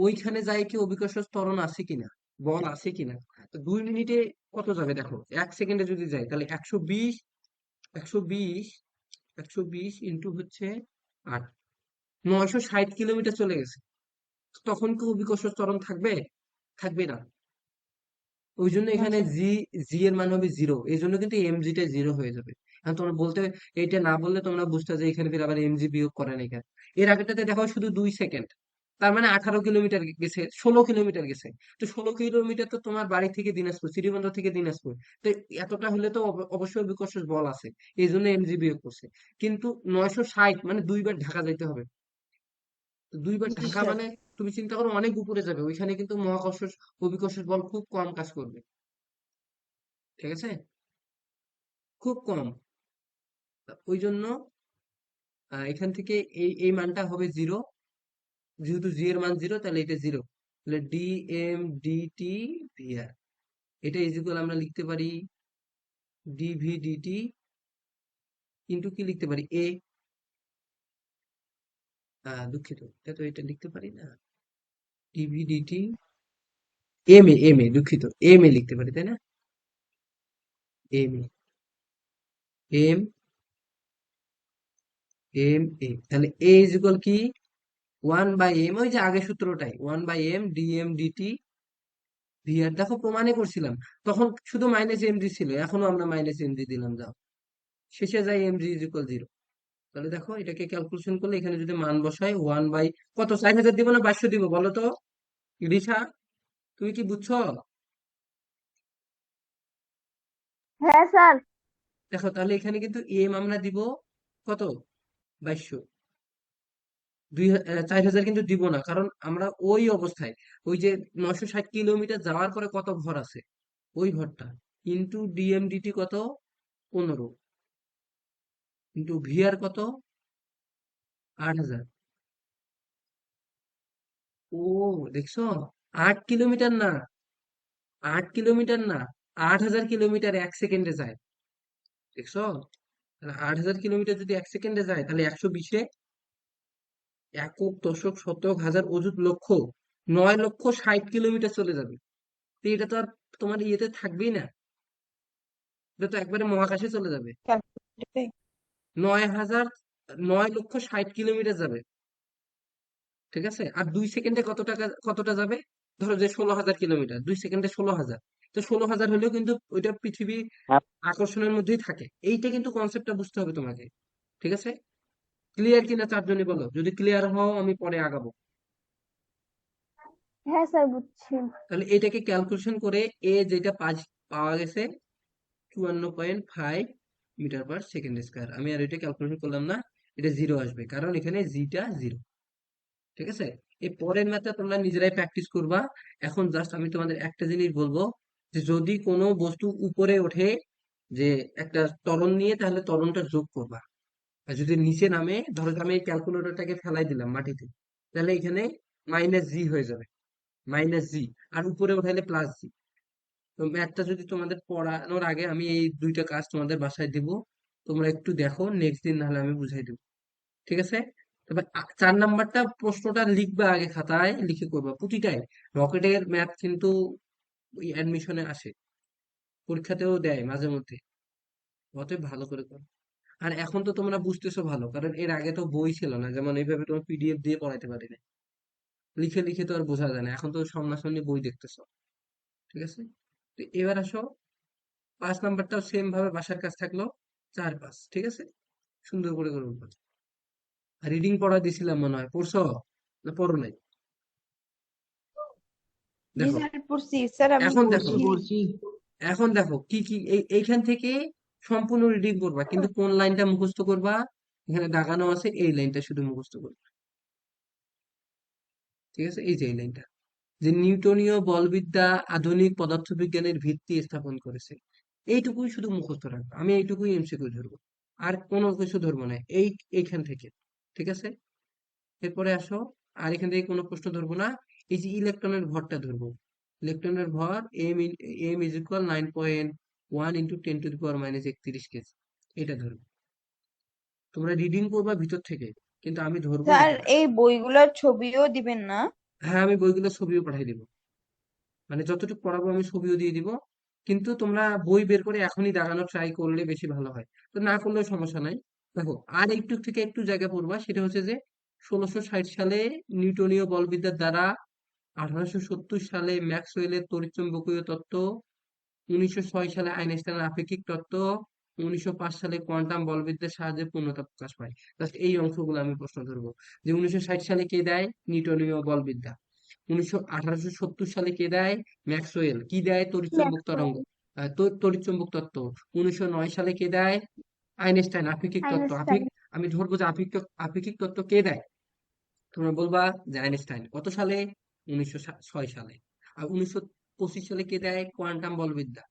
[SPEAKER 1] ওইখানে যায় কি অভিকর্ষ ত্বরণ আছে কিনা, বল আছে কিনা। তো 2 মিনিটে কত যাবে দেখো, 1 সেকেন্ডে যদি যায় তাহলে 120, 120, 120 ইন্টু হচ্ছে 8, 960 কিলোমিটার চলে গেছে। তখন কি অভিকর্ষ ত্বরণ থাকবে? থাকবে না। ওই জন্য
[SPEAKER 3] না
[SPEAKER 1] এখানে
[SPEAKER 3] স্যার।
[SPEAKER 1] জি, জি এর মান হবে 0। এই জন্য কিন্তু এমজি টা 0 হয়ে যাবে। এখন তোমরা বলতে, এইটা না বললে তোমরা বুঝতে যে এখানে ফির আবার এমজি বিয়োগ করেন এখানে। এর আগেটাতে দেখো শুধু 2 সেকেন্ড, তার মানে 18 কিলোমিটার গেছে, 16 কিলোমিটার গেছে। তো 16 কিলোমিটার তো তোমার বাড়ি থেকে দিনাজপুর, শ্রীবন্দর থেকে দিনাজপুর। তো এতটা হলে তো অবশ্যই অভিকর্ষ বল আছে, এই জন্য এমজি বিয়োগ করছে। কিন্তু 960 মানে 2 বার ঢাকা যাইতে হবে। তো 2 বার
[SPEAKER 3] জি
[SPEAKER 1] ঢাকা
[SPEAKER 3] স্যার।
[SPEAKER 1] মানে তুমি চিন্তা করো অনেক উপরে যাবে, ওইখানে কিন্তু মহাকর্ষ, অভিকর্ষ বল খুব কম কাজ করবে, ঠিক আছে, খুব কম। ওই জন্য এখান থেকে এই মানটা হবে 0। যেহেতু জি এর মান 0, তাহলে এটা 0। তাহলে ডি এম ডিটি ভিআর, এটা ইজিক্যাল আমরা লিখতে পারি ডিভি ডিটি ইন্টু কি লিখতে পারি? এ, দুঃখিত, এটা তো এটা লিখতে পারি না। DV DT M A, M A, দুঃখিত, এম এ লিখতে পারি, তাই না? M A, M, M A, তাহলে এ ইজিক্যাল কি? 1/m, ওই যে আগের সূত্রটাই, 1/m ডিএম ডিটি ভিআর। দেখো প্রমাণে করছিলাম, তখন শুধু মাইনাস এমজি ছিল, এখনো আমরা মাইনাস এমজি দিলাম, যাও শেষে যাই এমজি ইজ ইকুয়াল 0। তাহলে দেখো এটাকে ক্যালকুলেশন করলে এখানে যদি মান বসাই 1 বাই কত, 4000 দিব না 2200 দিব বলো তো? রিসা, তুমি কি বুঝছো?
[SPEAKER 5] হ্যাঁ স্যার।
[SPEAKER 1] দেখো তাহলে এখানে কিন্তু এম আমরা দিব কত, 2200। 4000 কিন্তু দিব না, কারণ আমরা ওই অবস্থায়, ওই যে 960 কিলোমিটার যাওয়ার পরে কত ভর আছে, ওই ভরটা ইন্টু ডিএমডিটি কত, 15, ইন্টু ভিআর কত, 8000। ও, দেখছো, 8 কিলোমিটার না, 8 কিলোমিটার না, 8000 কিলোমিটার 1 সেকেন্ডে যায়, দেখছো। তাহলে 8000 কিলোমিটার যদি 1 সেকেন্ডে যায় তাহলে 120-এ একক, দশক, শতক, হাজার, অযুত, লক্ষ, 9,60,000 কিলোমিটার চলে যাবে। তো এটা তো আর তোমার ইয়েতে থাকবেই না, এটা তো একবারে মহাকাশে চলে যাবে।
[SPEAKER 3] ক্যালকুলেটরে।
[SPEAKER 1] 9,000, 9,60,000 কিলোমিটার যাবে, ঠিক আছে। আর 2 সেকেন্ডে কত টাকা, কতটা যাবে? ধরো যে 16,000 কিলোমিটার, 2 সেকেন্ডে 16,000, তো 16,000 হলেও কিন্তু ওইটা পৃথিবী
[SPEAKER 2] হ্যাঁ
[SPEAKER 1] আকর্ষণের মধ্যেই থাকে। এইটা কিন্তু কনসেপ্টটা বুঝতে হবে তোমাকে। ঠিক আছে? ক্লিয়ার কিনা চারজনই বলো, যদি ক্লিয়ার হও আমি পরে আগাবো।
[SPEAKER 5] হ্যাঁ স্যার বুঝছি।
[SPEAKER 1] তাহলে এটাকে ক্যালকুলেশন করে এ যেটা পাওয়া গেছে 54.5 মিটার পার সেকেন্ড স্কয়ার। আমি আর এটা ক্যালকুলেশন করলাম না, এটা জিরো আসবে কারণ এখানে জিটা জিরো। ঠিক আছে? এই পরের ম্যাথটা তোমরা নিজেরাই প্র্যাকটিস করবা। এখন জাস্ট আমি তোমাদের একটা জিনিস বলবো, যে যদি কোনো বস্তু উপরে ওঠে, যে একটা ত্বরণ নিয়ে, তাহলে ত্বরণটা যোগ করবা। আর যদি নিচে নামে, ধরো যে আমি এই ক্যালকুলেটরটাকে ফেলাই দিলাম মাটিতে, তাহলে এখানে মাইনাস জি হয়ে যাবে, মাইনাস জি। আর উপরে উঠাইলে প্লাস জি। তো ম্যাথটা যদি তোমাদের পড়ানোর আগে আমি এই দুইটা কাজ তোমাদের বাসায় দিব, তোমরা একটু দেখো, নেক্সট দিন নাহলে আমি বুঝাই দেবো। ঠিক আছে? তবে 4 নাম্বারটা প্রশ্নটা লিখবা, আগে খাতায় লিখে করবা প্রতিটাই। রকেটের ম্যাথ কিন্তু অ্যাডমিশনে আসে, পরীক্ষাতেও দেয় মাঝে মধ্যে। অতএব ভালো করে করো। আর এখন তো তোমরা বুঝতেছো ভালো, কারণ এর আগে তো বই ছিল না, যেমন এইভাবে তোমার পিডিএফ দিয়ে পড়াইতে পারি না। লিখে লিখে তো আর বোঝা যায় না, এখন তো সামনাসামনি বই দেখতেছো। ঠিক আছে? তো এবার আসো, 5 নাম্বারটাও সেম ভাবে বাসার কাজ থাকলো, 4, 5। ঠিক আছে? সুন্দর করে করে উঠবা। রিডিং পড়া দিছিলাম মনে হয়, পড়ছো না পড়ো নাই?
[SPEAKER 3] জি
[SPEAKER 1] দেখো,
[SPEAKER 3] স্যার পড়ছি স্যার, আমি
[SPEAKER 1] এখন দেখো,
[SPEAKER 4] পড়ছি
[SPEAKER 3] পড়ছি।
[SPEAKER 4] পড়ছি।
[SPEAKER 1] এখন দেখো কি কি এইখান থেকে সম্পূর্ণ রিডিং করবা, কিন্তু কোন লাইনটা মুখস্থ করবা? এখানে দাগানো আছে, এই লাইনটা শুধু মুখস্থ করবা। ঠিক আছে? এই যে এই লাইনটা, যে নিউটনীয় বলবিদ্যা আধুনিক পদার্থবিজ্ঞানের ভিত্তি স্থাপন করেছে, এইটুকুই শুধু মুখস্থ রাখবা। আমি এইটুকুই এমসিকিউ ধরবো, আর কোনো কিছু ধরবো না এইখান থেকে। ঠিক আছে? এরপরে আসো, আর এখান থেকে কোনো প্রশ্ন ধরবো না। এই যে ইলেকট্রনের ভরটা ধরবো, ইলেকট্রনের ভর এম ইজ ইকুয়াল 9.1 × 10⁻³ - 31 কেজি, এটা ধরবো। তোমরা রিডিং করবা ভিতর থেকে, কিন্তু আমি ধরবো
[SPEAKER 3] স্যার
[SPEAKER 1] এটা।
[SPEAKER 3] এই বইগুলোর ছবিও দিবেন না?
[SPEAKER 1] হ্যাঁ, আমি বইগুলো ছবিও পাঠিয়ে দিব, মানে যতটুকু পড়াবো আমি ছবিও দিয়ে দিব। কিন্তু তোমরা বই বের করে এখনই দাগানো ট্রাই করলে বেশি ভালো হয়, তো না করলেও সমস্যা নাই। দেখো, আর একটু থেকে একটু জায়গা পড়বা, সেটা হচ্ছে যে 1660 সালে নিউটনীয় বলবিদ্যার দ্বারা, 1870 সালে ম্যাক্সওয়েলের তড়িৎচুম্বকীয় তত্ত্ব, 1906 সালে আইনস্টাইনের আপেক্ষিক তত্ত্ব, 1905 সালে কোয়ান্টাম বলবিদ্যার সাহায্যে পূর্ণতা প্রকাশ পায়। জাস্ট এই অংশগুলো আমি প্রশ্ন ধরবো, যে 1960 সালে কে দেয়? নিউটনীয় বলবিদ্যা। 1870 সালে কে দেয়? ম্যাক্সওয়েল। কি দেয়? তড়িৎচুম্বক তরঙ্গ, তড়িৎচুম্বক তত্ত্ব। 1909 সালে কে দেয়? আইনস্টাইন, আপেক্ষিক তত্ত্ব।
[SPEAKER 5] আইনস্টাইন।
[SPEAKER 1] আমি ধরবো যে আপেক্ষিক তত্ত্ব কে দেয়? তোমরা বলবা যে আইনস্টাইন। কত সালে? 1906 সালে। আর 1925 সালে কে দেয়? কোয়ান্টাম বলবিদ্যা।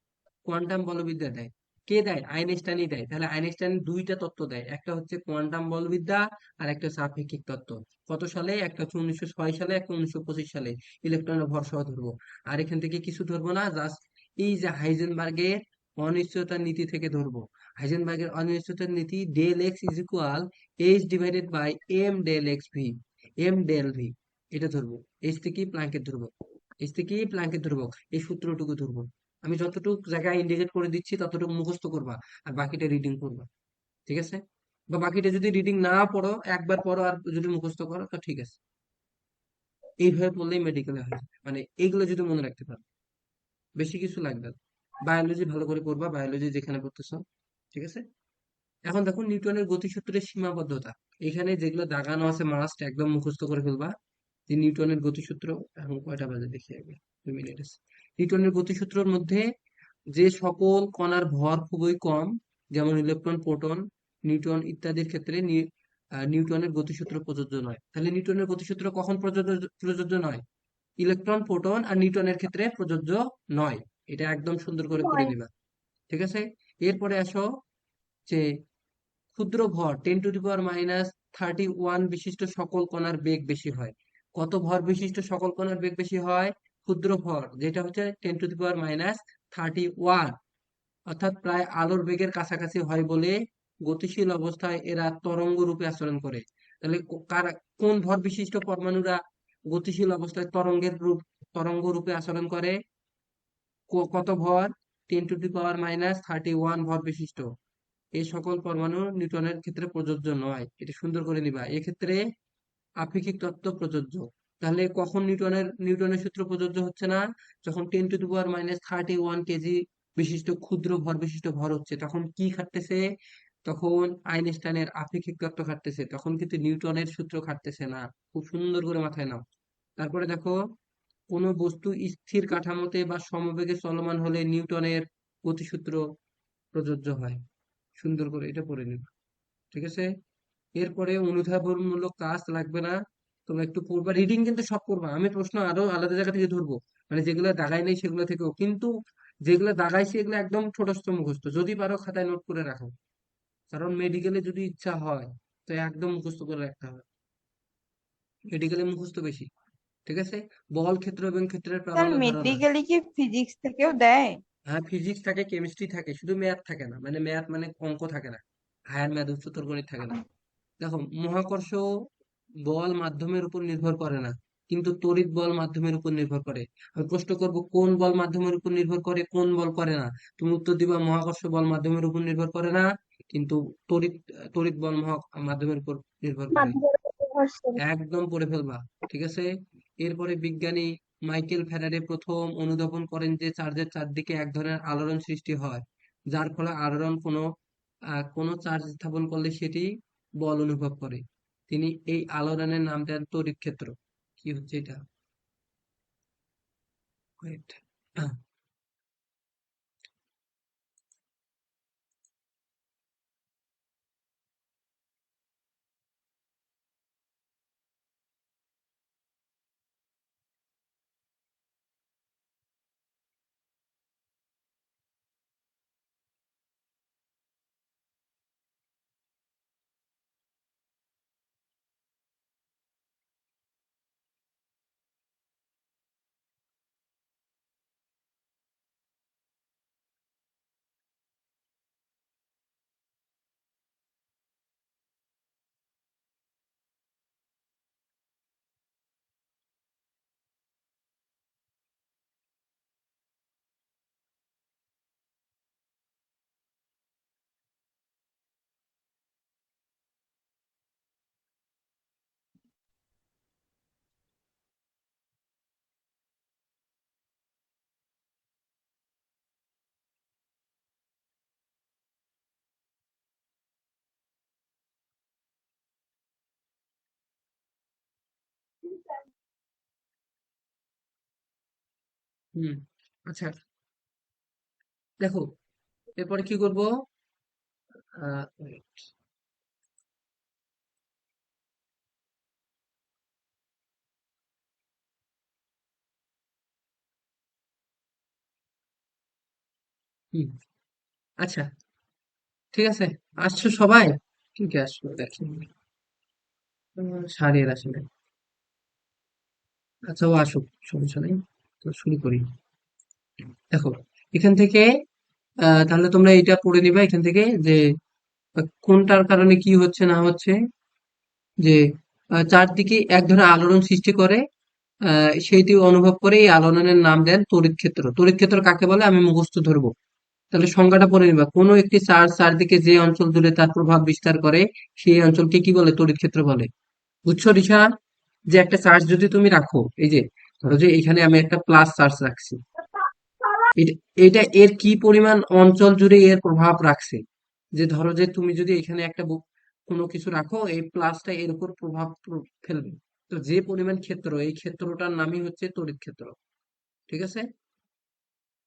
[SPEAKER 1] কোয়ান্টাম বলবিদ্যা দেয় কে? দেয় আইনস্টাইনই দেয়। তাহলে আইনস্টাইন দুইটা তত্ত্ব দেয়, একটা হচ্ছে কোয়ান্টাম বলবিদ্যা, আর একটা হচ্ছে আপেক্ষিক তত্ত্ব। কত সালে? একটা হচ্ছে 1906 সালে, একটা 1925 সালে। ইলেকট্রনের ভর সহ ধরবো। আর এখান থেকে কিছু ধরবো না, জাস্ট এই যে হাইজেনবার্গের অনিশ্চয়তার নীতি থেকে ধরবো। হাইজেনবার্গের অনিশ্চয়তার নীতি, del x is equal H/m del x v, m del v, এটা ধরবো। এইচ থেকে প্লাঙ্কের ধরবো, এইচ থেকে প্লাঙ্কের ধরবো, এই সূত্রটুকু ধরবো। আমি যতটুকু জায়গায় ইন্ডিকেট করে দিচ্ছি ততটুকু মুখস্থ করবা, আর বাকিটা রিডিং করবা। ঠিক আছে? বা বাকিটা যদি রিডিং না পড়ো, একবার পড়ো আর যদি মুখস্থ করো তো ঠিক আছে। এইভাবে পড়লেই মেডিকেলে হয়ে যাবে, মানে এইগুলো যদি মনে রাখতে পারো, বেশি কিছু লাগবে না। বায়োলজি ভালো করে পড়বা, বায়োলজি যেখানে পড়তেছো। ঠিক আছে? এখন দেখো নিউটনের গতিসূত্রের সীমাবদ্ধতা, এখানে যেগুলো দাগানো আছে মাস্ট একদম মুখস্থ করে ফেলবা। যে নিউটনের গতিসূত্র, এখন কয়টা বাজে দেখি আগে, 2 মিনিট আছে। নিউটনের গতিসূত্রের মধ্যে যে সকল কণার ভর খুবই কম, যেমন ইলেকট্রন, প্রোটন, নিউটন ইত্যাদির ক্ষেত্রে নিউটনের গতিসূত্র প্রযোজ্য নয়। তাহলে নিউটনের গতিসূত্র কখন প্রযোজ্য নয়? ইলেকট্রন, প্রোটন আর নিউটনের ক্ষেত্রে প্রযোজ্য নয়। এটা একদম সুন্দর করে পড়ে
[SPEAKER 5] নয়।
[SPEAKER 1] নিবা। ঠিক আছে? এরপরে আসো, যে ক্ষুদ্র ভর 10⁻³ বিশিষ্ট সকল কণার বেগ বেশি হয়। কত ভর বিশিষ্ট সকল কণার বেগ বেশি হয়? ক্ষুদ্র ভর, যেটা হচ্ছে 10⁻³ অর্থাৎ প্রায় আলোর বেগের কাছাকাছি হয় বলে গতিশীল অবস্থায় এরা তরঙ্গ রূপে আচরণ করে। তাহলে কোন ভর বিশিষ্ট পরমাণুরা গতিশীল অবস্থায় তরঙ্গ রূপে আচরণ করে? কত ভর? 10⁻³ ভর বিশিষ্ট। এই সকল পরমাণু নিউটনের ক্ষেত্রে প্রযোজ্য নয়, এটা সুন্দর করে নিবা। এক্ষেত্রে আপেক্ষিক তত্ত্ব প্রযোজ্য। তাহলে কখন নিউটনের সূত্র প্রযোজ্য হচ্ছে না? যখন 10⁻31 কেজি বিশিষ্ট ক্ষুদ্র ভর বিশিষ্ট ভর হচ্ছে, তখন কি খাটতেছে? তখন আইনস্টাইনের আপেক্ষিক তত্ত্ব খাটতেছে, তখন কিন্তু নিউটনের সূত্র খাটতেছে না। খুব সুন্দর করে মাথায় নাও। তারপরে দেখো, কোনো বস্তু স্থির কাঠামোতে বা সমবেগে চলমান হলে নিউটনের গতিসূত্র প্রযোজ্য হয়। সুন্দর করে এটা পড়ে নিবা, ঠিক আছে? এরপরে অনুধাবনমূলক কাজ লাগবে না, তোমরা একটু পড়বা, রিডিং কিন্তু সব করবা। আমি প্রশ্ন আরো আলাদা জায়গা থেকে ধরবো, মানে যেগুলো দাগাই নেই সেগুলো থেকেও, কিন্তু যেগুলো দাগাইছি এগুলো একদম ছোটস্থ মুখস্থ, যদি পারো খাতায় নোট করে রাখো, কারণ মেডিকেলে যদি ইচ্ছা হয় তো একদম মুখস্থ করে রাখতে হবে, মেডিকেলে মুখস্থ বেশি, ঠিক আছে? বল ক্ষেত্র এবং ক্ষেত্রের
[SPEAKER 3] স্যার
[SPEAKER 1] প্রাবল্য ধারণা।
[SPEAKER 3] মেডিকেলি কি ফিজিক্স থেকেও দেয়?
[SPEAKER 1] হ্যাঁ, ফিজিক্স থাকে, কেমিস্ট্রি থাকে, শুধু ম্যাথ থাকে না, মানে ম্যাথ মানে অঙ্ক থাকে না, হায়ার ম্যাথ উচ্চতর গণিত থাকে না। দেখো, মহাকর্ষ বল মাধ্যমের উপর নির্ভর করে না, কিন্তু তড়িৎ বল মাধ্যমের উপর নির্ভর করে। আমি প্রশ্ন করব, কোন বল মাধ্যমের উপর নির্ভর করে, কোন বল করে না? তুমি উত্তর দিবা মহাকর্ষ বল মাধ্যমের উপর নির্ভর করে না, কিন্তু তড়িৎ তড়িৎ বল মাধ্যমের উপর নির্ভর করে। একদম পড়ে ফেলবা, ঠিক আছে? এরপরে বিজ্ঞানী মাইকেল ফ্যারাডে প্রথম অনুধাবন করেন যে চার্জের চারদিকে এক ধরনের আলোড়ন সৃষ্টি হয়, যার ফলে আলোড়ন কোনো চার্জ স্থাপন করলে সেটি বল অনুভব করে। তিনি এই আলোড়নের নাম দেন তড়িৎ ক্ষেত্র। কি হচ্ছে এটা? Wait. হুম, আচ্ছা, দেখো, এরপরে কি করব? wait. হুম, আচ্ছা, ঠিক আছে, আসছো সবাই? ঠিক আছে, আসলো দেখি। সারিয়ে আসলে, আচ্ছা, ও আসুক, সমস্যা নেই। তো শুরু করি। দেখো, এখান থেকে তাহলে তোমরা এটা পড়ে নিবা এখান থেকে, যে কোনটার কারণে কি হচ্ছে না হচ্ছে, যে চারদিকে এক ধরনের আলোড়ন সৃষ্টি করে, সেইটি অনুভব করে এই আলোড়নের নাম দেন তড়িৎ ক্ষেত্র। তড়িৎ ক্ষেত্র কাকে বলে আমি মুখস্থ ধরবো, তাহলে সংজ্ঞাটা পড়ে নিবা। কোনো একটি চার্জ চারদিকে যে অঞ্চল জুড়ে তার প্রভাব বিস্তার করে সেই অঞ্চলকে কি বলে? তড়িৎ ক্ষেত্র বলে। বুঝছো রিশা? যে একটা চার্জ যদি তুমি রাখো, এই যে ধরো যে এখানে আমি একটা প্লাস চার্জ রাখছি, এটা এটা এর কি পরিমাণ অঞ্চল জুড়ে এর প্রভাব রাখছে। যে ধরো যে তুমি যদি এখানে একটা কোনো কিছু রাখো, এই প্লাসটা এর উপর প্রভাব ফেলবে, তো যে পরিমাণ ক্ষেত্র, এই ক্ষেত্রটার নামই হচ্ছে তড়িৎ ক্ষেত্র, ঠিক আছে?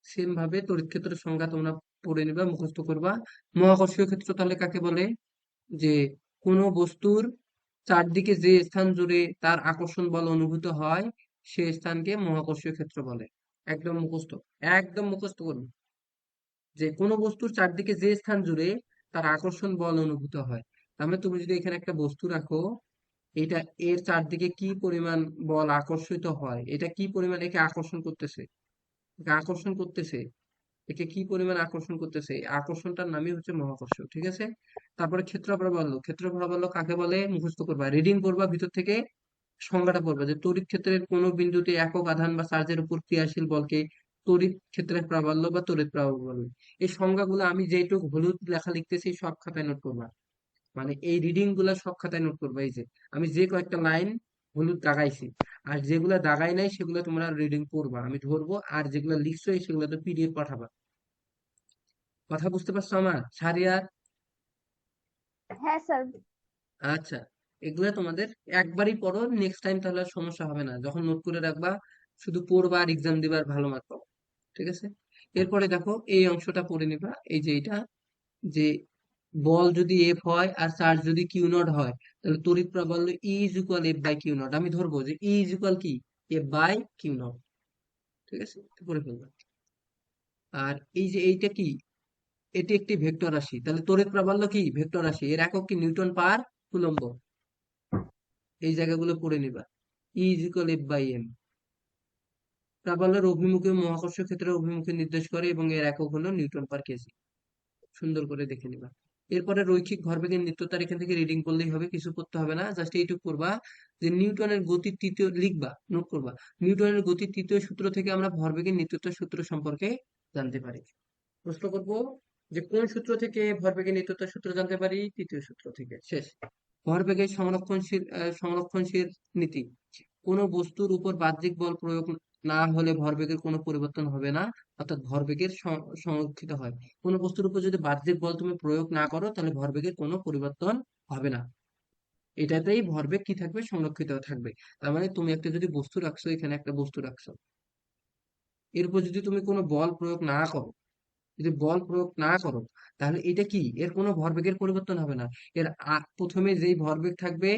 [SPEAKER 1] সেম ভাবে তড়িৎ ক্ষেত্রের সংজ্ঞা তোমরা পড়ে নিবা, মুখস্থ করবা। মহাকর্ষীয় ক্ষেত্র তাহলে কাকে বলে? যে কোনো বস্তুর চারদিকে যে স্থান জুড়ে তার আকর্ষণ বল অনুভূত হয় সে স্থানকে মহাকর্ষীয় ক্ষেত্র বলে। একদম মুখস্থ, একদম মুখস্থ করবে, যে কোনো বস্তুর চারদিকে যে স্থান জুড়ে তার আকর্ষণ বল অনুভূত হয়। তার মানে তুমি যদি এখানে একটা বস্তু রাখো, এটা এর চারদিকে কি পরিমাণ বল আকর্ষিত হয়, এটা কি পরিমাণ একে আকর্ষণ করতেছে, একে আকর্ষণ করতেছে, একে কি পরিমাণ আকর্ষণ করতেছে, এই আকর্ষণটার নামই হচ্ছে মহাকর্ষ, ঠিক আছে? তারপরে ক্ষেত্র প্রাবল্য, ক্ষেত্র প্রাবল্য কাকে বলে মুখস্থ করবা, রিডিং করবা, ভিতর থেকে সংজ্ঞাটা পড়বা, যে তড়িৎ ক্ষেত্রের কোনো বিন্দুতে একক আধান বা চার্জের উপর ক্রিয়াশীল বলকে তড়িৎ ক্ষেত্রের প্রাবল্য বা তড়িৎ প্রাবল্য বলে। এই সংজ্ঞাগুলো আমি যেটুকু হলুদ লেখা লিখতেছি সব খাতায় নোট করবা, মানে এই রিডিং গুলা সব খাতায় নোট করবা। এই যে আমি যে কয়েকটা লাইন হলুদ দাগাইছি, আর যেগুলা দাগাই নাই সেগুলো তোমরা রিডিং করবা, আমি ধরবো, আর যেগুলো লিখছো সেগুলো তো পিডিএফ পাঠাবা। কথা বুঝতে পারছো আমার শাহরিয়ার?
[SPEAKER 5] হ্যাঁ স্যার।
[SPEAKER 1] আচ্ছা, এগুলো তোমাদের একবারই পড়ো, নেক্সট টাইম তাহলে আর সমস্যা হবে না, যখন নোট করে রাখবা শুধু পড়বা আর এক্সাম দিবা আর ভালো মার্ক পাবো। ঠিক আছে, এরপরে দেখো এই অংশটা পড়ে নিবা, এই যে এটা, যে বল যদি এফ হয় আর চার্জ যদি কিউ নট হয়, তাহলে তড়িৎ প্রাবল্য E is equal F by Q nought. আমি ধরবো যে ই ইজ ইকুয়াল কি, এফ বাই কিউ নট। ঠিক আছে, পড়ে ফেলবা। আর এই যে এইটা কি, এটি একটি ভেক্টর রাশি, তাহলে তড়িৎ প্রাবল্য কি, ভেক্টর রাশি, এর একক কি, নিউটন পার কুলম্ব। এই জায়গাগুলো পড়ে নিবা। E is equal F by M. প্রাবল্যের অভিমুখে মহাকর্ষ ক্ষেত্রের অভিমুখে নির্দেশ করে এবং এর একক হলো নিউটন পার কেজি। সুন্দর করে দেখে নিবা। এরপরে রৈখিক ভরবেগের নিত্যতার এখান থেকে রিডিং করলেই হবে, কিছু করতে হবে না, জাস্ট এইটুকু করবা যে নিউটনের গতির তৃতীয় লিখবা, নোট করবা, নিউটনের গতির তৃতীয় সূত্র থেকে আমরা ভরবেগের নিত্যতার সূত্র সম্পর্কে জানতে পারি। প্রশ্ন করব যে কোন সূত্র থেকে ভরবেগের নিত্যতার সূত্র জানতে পারি, তৃতীয় সূত্র থেকে। শেষ। ভরবেগের সংরক্ষণশীল নীতি। কোনো বস্তুর উপর বাহ্যিক বল প্রয়োগ না হলে ভরবেগের কোনো পরিবর্তন হবে না, অর্থাৎ ভরবেগের সংরক্ষিত হয়। কোনো বস্তুর উপর যদি বাহ্যিক বল তুমি প্রয়োগ না করো তাহলে ভরবেগের কোনো পরিবর্তন হবে না। এটাতেই ভরবেগ কি থাকবে, সংরক্ষিত থাকবে। তার মানে তুমি একটা যদি বস্তু রাখছো, এখানে একটা বস্তু রাখছো, এর উপর যদি তুমি কোনো বল প্রয়োগ না করো, যদি বল প্রয়োগ না করো, তাহলে এটা কি, এর কোনো ভরবেগের পরিবর্তন হবে না। এর প্রথমে যেই ভরবেগ থাকবে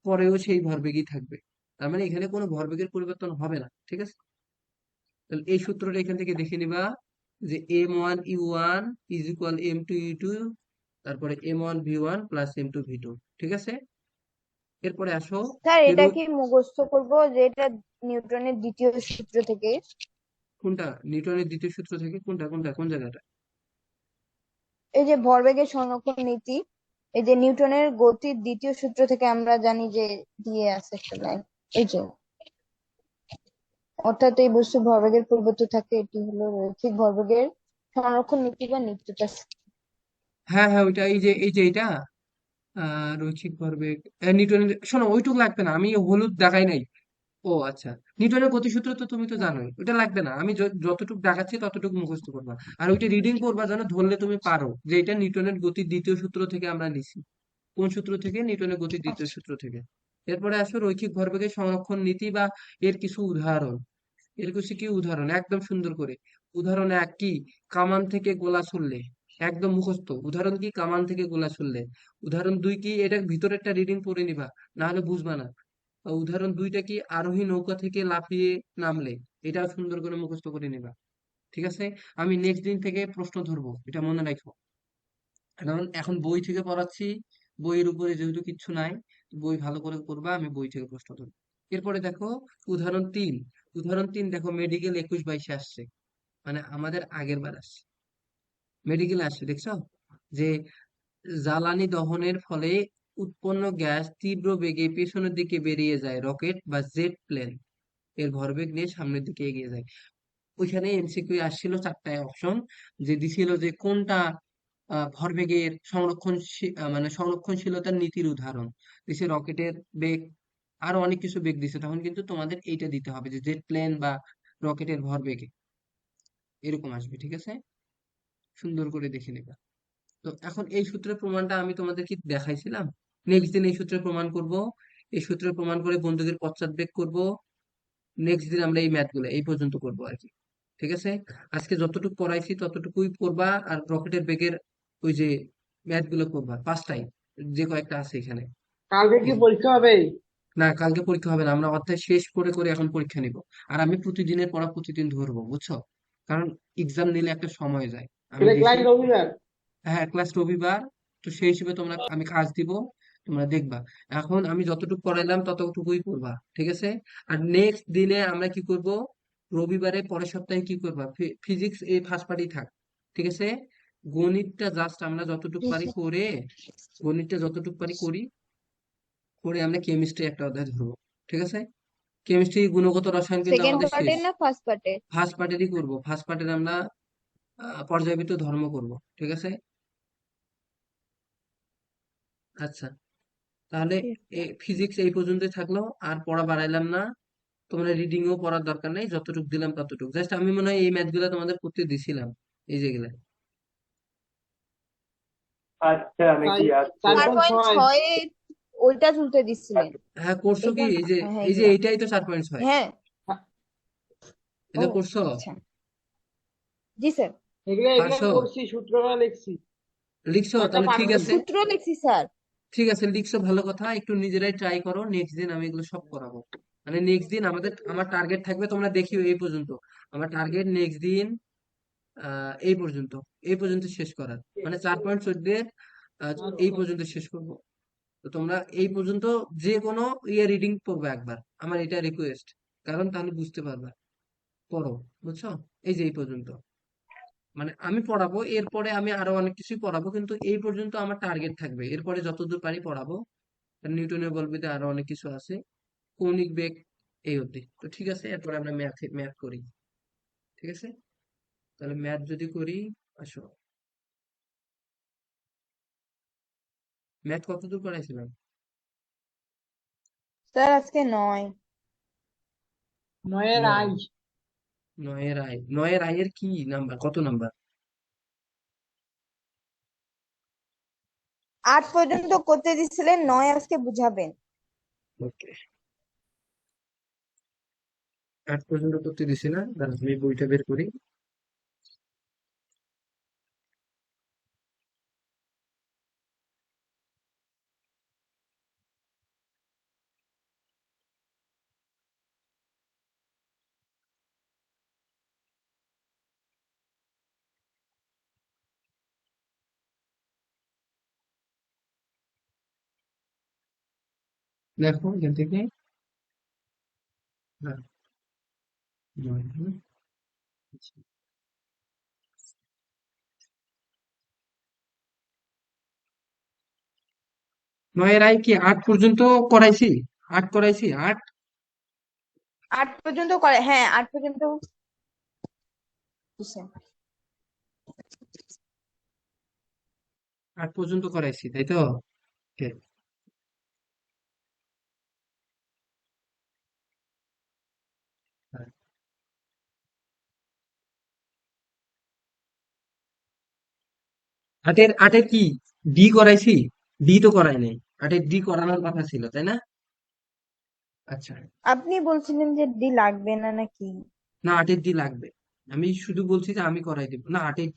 [SPEAKER 1] পরেও সেই ভরবেগই থাকবে। তার মানে এখানে কোনো ভরবেগের পরিবর্তন হবে না। ঠিক আছে, তাহলে এই সূত্রটা এখান থেকে দেখে নিবা যে m1u1 ইজ ইকুয়াল m2u2, তারপরে m1v1 প্লাস m2v2। ঠিক আছে, এরপরে আসো
[SPEAKER 3] স্যার
[SPEAKER 1] যে
[SPEAKER 3] এটা কি মুখস্থ করব যে এটা নিউটনের দ্বিতীয় সূত্র থেকে?
[SPEAKER 1] কোনটা নিউটনের দ্বিতীয় সূত্র থেকে, কোনটা কোনটা কোন জায়গাটা?
[SPEAKER 3] এই যে ভরবেগের সংরক্ষণ নীতি, এই যে নিউটনের গতির দ্বিতীয় সূত্র থেকে আমরা জানি যে দিয়ে আছে একটা লাইন, এই যে অর্থাৎ এই বস্তুর ভরবেগের পরিবর্তন থাকে, এটি হলো রৈখিক ভরবেগের সংরক্ষণ নীতি বা নিত্যতা সূত্র।
[SPEAKER 1] হ্যাঁ হ্যাঁ, ওইটা, এই যে এটা রৈখিক ভরবেগ, নিউটনের, শোনো ওইটুকু লাগবে না, আমি হলুদ দেখাই নাই। ও আচ্ছা, নিউটনের গতিসূত্র তো তুমি তো জানোই, ওটা লাগবে না, আমি যতটুকু দেখাচ্ছি ততটুকু মুখস্থ করবা। আর ওইটা রিডিং করবা যেন ধরলে তুমি পারো যে এটা নিউটনের গতির দ্বিতীয় সূত্র থেকে আমরা নিছি। কোন সূত্র থেকে, নিউটনের গতির দ্বিতীয়
[SPEAKER 3] আচ্ছা।
[SPEAKER 1] সূত্র থেকে। এরপরে আসো রৈখিক ভরবেগের সংরক্ষণ নীতি বা এর কিছু উদাহরণ। এর কিছু কি উদাহরণ, একদম সুন্দর করে। উদাহরণ এক কি, কামান থেকে গোলা ছুড়লে, একদম মুখস্থ। উদাহরণ কি, কামান থেকে গোলা ছুড়লে। উদাহরণ দুই কি, এটা ভিতরেরটা রিডিং পড়ে নিবা, না হলে বুঝবা না। উদাহরণ দুইটা কি, আরোহী নৌকা থেকে লাফিয়ে নামলে। এটাও সুন্দর করে মুখস্থ করে নিবা। ঠিক আছে, আমি নেক্সট দিন থেকে প্রশ্ন ধরবো, এটা মনে রাখো। কারণ এখন বই থেকে পড়াচ্ছি, বইয়ের উপরে যেহেতু কিচ্ছু নাই, বই ভালো করে পড়বা, আমি বই থেকে প্রশ্ন ধরবো। এরপরে দেখো উদাহরণ তিন। উদাহরণ তিন দেখো, মেডিকেল 21-22 আসছে, মানে আমাদের আগের বার আসছে, মেডিকেল আসছে, দেখছো যে জ্বালানি দহনের ফলে উৎপন্ন গ্যাস তীব্র বেগে পেছনের দিকে বেরিয়ে যায়, রকেট বা জেট প্লেন এর ভরবেগ নিয়ে সামনের দিকে এগিয়ে যায়। ওইখানে এমসিকিউ আসছিল 4টা অপশন, যে দিছিল যে কোনটা ভরবেগের মানে সংরক্ষণশীলতার নীতির উদাহরণ দিছে, রকেটের বেগ, আরো অনেক কিছু বেগ দিছে, তখন কিন্তু তোমাদের এইটা দিতে হবে যে জেট প্লেন বা রকেটের ভরবেগে এরকম আসবে। ঠিক আছে, সুন্দর করে দেখে নেবা। তো এখন এই সূত্রের প্রমাণটা আমি তোমাদেরকে দেখাইছিলাম, নেক্সট দিন এই সূত্রের প্রমাণ করব। এই সূত্রের প্রমাণ করে বন্দুকের পশ্চাৎবেগ করব। নেক্সট দিন আমরা এই ম্যাথ গুলো এই পর্যন্ত করবো আর কি। ঠিক আছে, আজকে যতটুকু পড়াইছি ততটুকুই পড়বা, আর রকেটের বেগের ওই যে ম্যাথ গুলো করবা 5টাই, যে কয়েকটা আছে এখানে।
[SPEAKER 4] কালকে কি
[SPEAKER 1] এই
[SPEAKER 4] পরীক্ষা হবে?
[SPEAKER 1] না, কালকে পরীক্ষা হবে না, আমরা অধ্যায় শেষ করে করে এখন পরীক্ষা নিব। আর আমি প্রতিদিনের পড়া প্রতিদিন ধরবো, বুঝছো? কারণ এক্সাম নিলে একটা সময় যায়, আমি
[SPEAKER 4] এটা ক্লাস
[SPEAKER 1] বেশি।
[SPEAKER 4] রবিবার?
[SPEAKER 1] হ্যাঁ, ক্লাস রবিবার, তো সেই হিসেবে তোমরা, আমি কাজ দিব, তোমরা দেখবা। এখন আমি যতটুকু পড়াইলাম ততটুকুই করবা। ঠিক আছে, আর নেক্সট দিনে আমরা কি করব, রবিবারে পরের সপ্তাহে কি করবা, ফিজিক্স এই ফার্স্ট পার্টি থাক। ঠিক আছে, গণিতটা জাস্ট আমরা যতটুকু
[SPEAKER 3] জি
[SPEAKER 1] পারি
[SPEAKER 3] স্যার।
[SPEAKER 1] করে, গণিতটা যতটুকু পারি করি, করে আমরা কেমিস্ট্রি একটা অধ্যায় ধরবো। ঠিক আছে, কেমিস্ট্রি গুণগত রসায়ন কিন্তু
[SPEAKER 3] সেকেন্ড
[SPEAKER 1] আমাদের শেষ।
[SPEAKER 3] পার্টের না ফার্স্ট পার্টের?
[SPEAKER 1] ফার্স্ট পার্টেরই করবো, ফার্স্ট পার্টের আমরা পর্যায়বৃত্ত ধর্ম করব। ঠিক আছে, আচ্ছা। তাহলে ফিজিক্স এই পর্যন্তই থাকলো, আর পড়া বাড়াইলাম না। তোমরা রিডিংও পড়ার দরকার নেই, যতটুকু দিলাম ততটুকু। জাস্ট আমি মনে হয় এই ম্যাথ গুলা তোমাদের করতে দিছিলাম, এই যেগুলা।
[SPEAKER 2] আচ্ছা
[SPEAKER 4] তাই
[SPEAKER 2] নাকি? আচ্ছা।
[SPEAKER 4] 4.6।
[SPEAKER 5] 4.6 ওইটা তুলতে দিছিলেন।
[SPEAKER 1] হ্যাঁ করছো কি?
[SPEAKER 5] এটা না,
[SPEAKER 1] এই যে
[SPEAKER 5] হ্যাঁ
[SPEAKER 1] এই যে
[SPEAKER 5] এগুলা।
[SPEAKER 1] এইটাই তো 4.6,
[SPEAKER 5] হ্যাঁ। ও
[SPEAKER 1] এটা করছো?
[SPEAKER 5] আচ্ছা, জি স্যার।
[SPEAKER 4] এগুলা এগুলা
[SPEAKER 1] পারছো?
[SPEAKER 4] করছি, সূত্রগুলা লিখছি,
[SPEAKER 1] লিখছো?
[SPEAKER 4] কয়েকটা
[SPEAKER 1] তাহলে ঠিক
[SPEAKER 4] পারছি।
[SPEAKER 1] আছে।
[SPEAKER 5] সূত্র লিখছি স্যার।
[SPEAKER 1] ঠিক আছে, লিখছো, ভালো কথা। একটু নিজেরাই ট্রাই করো, নেক্সট দিন আমি এগুলো সব করাবো। মানে নেক্সট দিন আমার টার্গেট থাকবে, তোমরা দেখিও এই পর্যন্ত। আমার টার্গেট নেক্সট দিন এই পর্যন্ত, এই পর্যন্ত শেষ করার, মানে 4.14 এর এই
[SPEAKER 4] আচ্ছা,
[SPEAKER 1] পর্যন্ত শেষ করব। তো তোমরা এই পর্যন্ত যে কোনো ইয়ে রিডিং পড়বে একবার, আমার এটা রিকোয়েস্ট। কারণ তাহলে বুঝতে পারবা। পড়ো, বুঝছো? এই যে এই পর্যন্ত, মানে আমি পড়াবো, এরপরে আমি আরো অনেক কিছুই পড়াবো, কিন্তু এই পর্যন্ত আমার টার্গেট থাকবে। এরপরে যতদূর পারি পড়াবো। আর নিউটনের বলবিতে আরো অনেক কিছু আছে, কৌণিক বেগ, এই অবধি তো ঠিক আছে। এরপরে আমরা ম্যাথ করি, ঠিক আছে? তাহলে ম্যাথ যদি করি, আসো। ম্যাথ কতদূর করাইছিলাম?
[SPEAKER 5] স্যার আজকে 9।
[SPEAKER 4] 9 এর আই।
[SPEAKER 1] নয়। নয়ের আয়ের কি নাম্বার, কত নাম্বার?
[SPEAKER 5] 8 পর্যন্ত করতে দিছিলেন, 9 আজকে বুঝাবেন।
[SPEAKER 1] ওকে, 8 পর্যন্ত করতে দিছি না? দাঁড়া, আমি বইটা বের করি। দেখো এখান থেকে, হ্যাঁ, নয়, আচ্ছা। নয়ের আয় কি 8 পর্যন্ত করাইছি? 8 করাইছি, 8।
[SPEAKER 5] 8 পর্যন্ত করে, হ্যাঁ 8 পর্যন্ত দিছেন।
[SPEAKER 1] 8 পর্যন্ত করাইছি, তাই তো? Okay. হ্যাঁ। আটের কি ডি করাইছি? ডি তো করাই নাই। আটের ডি করানোর কথা ছিল, তাই না? আচ্ছা।
[SPEAKER 5] আপনি বলছিলেন যে ডি লাগবে না নাকি?
[SPEAKER 1] না, আটের ডি লাগবে। আমি শুধু বলছি যে আমি করাই দিব না। আটের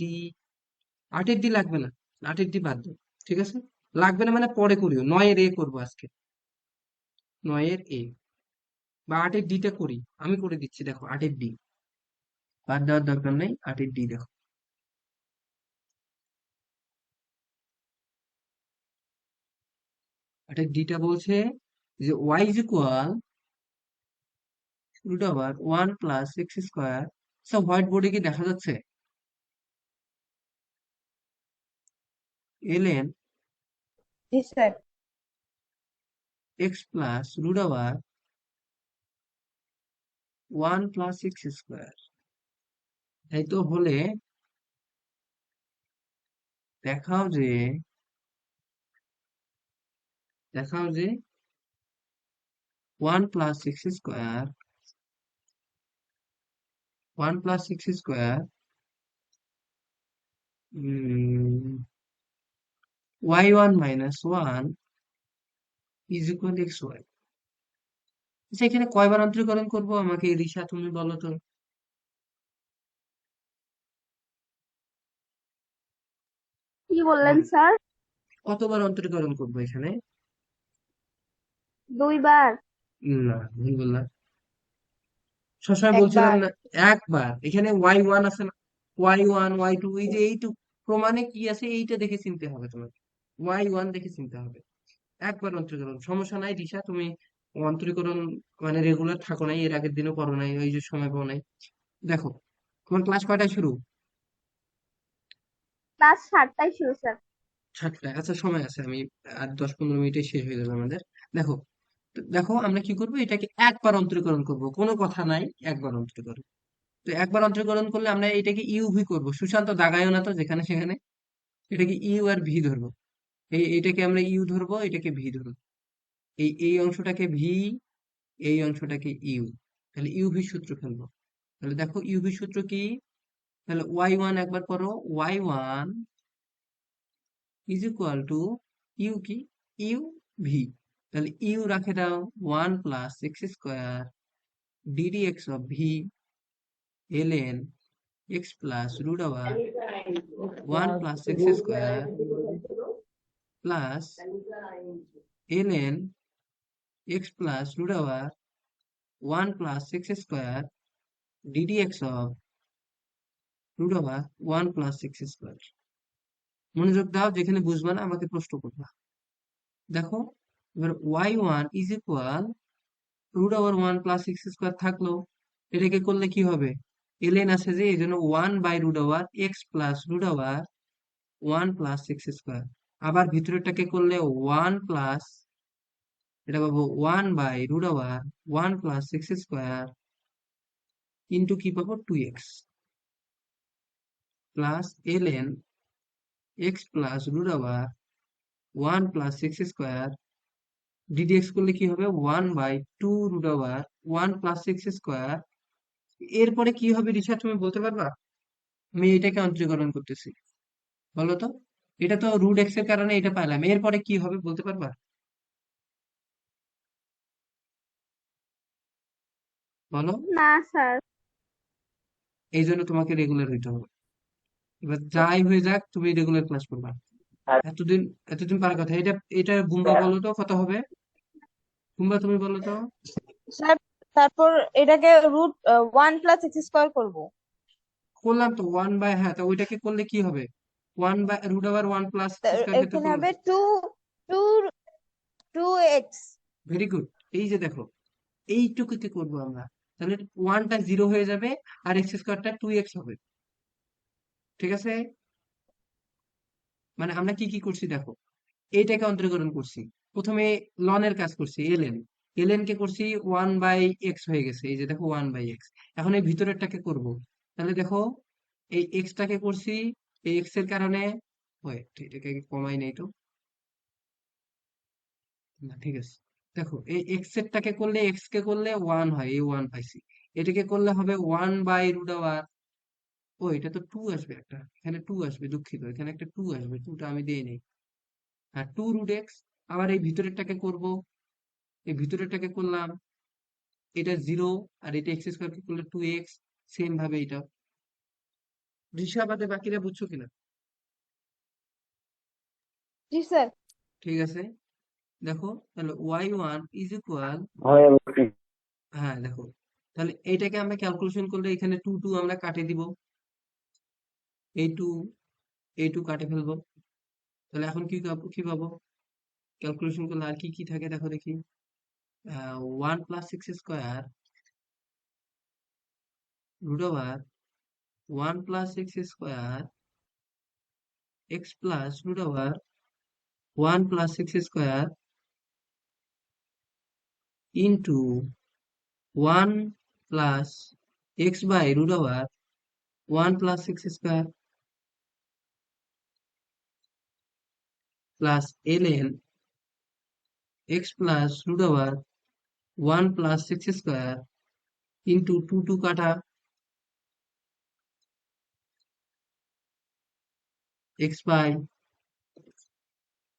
[SPEAKER 1] ডি লাগবে না। আটের ডি বাদ দাও, ঠিক আছে? লাগবে না মানে পরে করিও, 9 এর এ করবো আজকে। 9 এর এ বা 8 এর ডিটা করি, আমি করে দিচ্ছি। দেখো 8 এর ডি বাদ দেওয়ার দরকার নেই, 8 এর ডি দেখো। 8 এর ডিটা বলছে যে y is equal root over 1 + x²। সব হোয়াইট বোর্ডে কি দেখা যাচ্ছে? ln
[SPEAKER 5] জি sir.
[SPEAKER 1] x plus root over 1 + x²। তাই তো হলে দেখাও যে দেখাও যে 1 + x², 1 + x² y1 - 1 is equal xy। আচ্ছা, এখানে কয়বার অন্তরীকরণ করবো আমাকে রিশা তুমি বলো তো?
[SPEAKER 5] কি বললেন
[SPEAKER 1] বলো,
[SPEAKER 5] স্যার?
[SPEAKER 1] কতবার অন্তরীকরণ করবো এখানে?
[SPEAKER 5] 2 বার।
[SPEAKER 1] না, ভুল বললাম। সবসময় বলছিলাম
[SPEAKER 5] একবার।
[SPEAKER 1] না, একবার। এখানে y1 আছে না, y1 y2, এই যে এইটুক প্রমাণে কি আছে এইটা দেখে চিনতে হবে তোমাকে। y1 দেখে চিনতে হবে। একবার অন্তরীকরণ, সমস্যা নাই দিশা, তুমি অন্তরীকরণ মানে রেগুলার থাকো নাই, এর আগের দিনও করো নাই, ওই যে সময় পাও নাই। দেখো, তোমার ক্লাস কয়টায় শুরু?
[SPEAKER 5] ক্লাস 7টায় শুরু স্যার।
[SPEAKER 1] 7টায়? আচ্ছা, সময় আছে। আমি আর 10-15 মিনিটে শেষ হয়ে যাবে আমাদের। দেখো, দেখো আমরা কি করবো, এটাকে একবার অন্তরীকরণ করব, কোনো কথা নাই, একবার অন্তরীকরণ। তো একবার অন্তরীকরণ করলে আমরা এটাকে ইউভি করব। সুশান্ত দাগায়ও না তো যেখানে সেখানে। এটাকে ইউ আর ভি ধরবো। এটাকে আমরা ইউ ধরবো, এটাকে ভি ধরবো। এই অংশটাকে ভি, এই অংশটাকে ইউ। তাহলে ইউভি সূত্র ফেলবো। তাহলে দেখো ইউভি সূত্র কি? তাহলে y1 একবার করো, y1 is equal to u কি, ইউ ভি। তাহলে ইউ রাখে দাও 1 plus x square dd x of v ln x plus root over 1 plus x square plus ln x plus root over 1 plus x square dd x of root over 1 plus x square. মনোযোগ দাও, যেখানে বুঝবা না আমাকে প্রশ্ন করবা। দেখো এবার y1 is equal root over 1 plus x square থাকলো, এটাকে করলে কি হবে? ln আছে যে, এই জন্য 1 by root over x plus root over 1 plus x square. আবার ভিতরেরটাকে করলে 1 প্লাস, এটা পাবো 1 by root over 1 plus x square into কি পাবো 2x plus ln x plus root over 1 plus x square ddx করলে কি হবে? 1 by 2 root over 1 plus x square. এরপরে কি হবে রিসা, তুমি বলতে পারবা? আমি এটাকে অন্তরীকরণ করতেছি, বলো তো। এটা তো রুট এক্স এর কারণে এটা পাইলাম, এরপরে কি হবে বলতে পারবা? বলো।
[SPEAKER 5] না স্যার।
[SPEAKER 1] এই জন্য তোমাকে রেগুলার হইতে হবে। এবার যাই হয়ে যাক, তুমি রেগুলার ক্লাস করবা।
[SPEAKER 2] আর
[SPEAKER 1] এতদিন এতদিন পারার কথা। এটা এটা বুম্বা বলো তো কত হবে? বুম্বা তুমি বলো তো।
[SPEAKER 5] স্যার তারপর এটাকে রুট 1 প্লাস এক্স স্কোয়ার করবো।
[SPEAKER 1] করলাম তো 1 বাই, হ্যাঁ, তো ওইটাকে করলে কি হবে? 1 বাই রুট ওভার 1 প্লাস স্কোয়ারকে তো
[SPEAKER 5] এখানে
[SPEAKER 1] করলাম।
[SPEAKER 5] হবে two two two x.
[SPEAKER 1] Very good. এই যে দেখো, এইটুকুকে করবো আমরা। তাহলে 1টা 0 হয়ে যাবে আর এক্স স্কোয়ারটা 2x হবে। ঠিক আছে? মানে আমরা কি কি করছি দেখো, এইটাকে অন্তরীকরণ করছি। প্রথমে লনের কাজ করছি, এলএন কে করছি 1 বাই এক্স হয়ে গেছে, এই যে দেখো 1 বাই এক্স। এখন এই ভিতরেরটাকে করব। তাহলে দেখো এই এক্সটাকে করছি, এই এক্স এর কারণে হয়, এটাকে কমাই নেই তো, না ঠিক আছে। দেখো এই এক্স এরটাকে করলে, এক্স কে করলে 1 হয়, এই 1 পাইছি। এটাকে করলে হবে 1 বাই রুট ওভার, ও এটা তো 2 আসবে, একটা এখানে 2 আসবে, দুঃখিত, এখানে একটা 2 আসবে, 2টা আমি দিই নেই। আর 2 রুট এক্স। আবার এই ভিতরেরটাকে করব, এই ভিতরেরটাকে করলাম, এটা 0 আর এটা এক্স স্কোয়ার কে করলে 2x। সেম ভাবে এটা। ঋষা বাদে বাকিরা বুঝছো কিনা?
[SPEAKER 5] জি স্যার।
[SPEAKER 1] ঠিক আছে। দেখো তাহলে y1 ইজ ইকুয়াল,
[SPEAKER 2] হয় আমি
[SPEAKER 1] হ্যাঁ দেখো, তাহলে এইটাকে আমরা ক্যালকুলেশন করলে এখানে 2 2 আমরা কাটে দিব, এই 2 এই 2 কাটে ফেলবো। তাহলে এখন কি পাবো? ক্যালকুলেশন করলে আর কি কি থাকে দেখো দেখি। 1 plus x square root over 1 plus x square x plus root over 1 plus x square into 1 plus x by root over 1 plus x square plus ln x plus root over 1 plus x square into 2 2 কাটা x by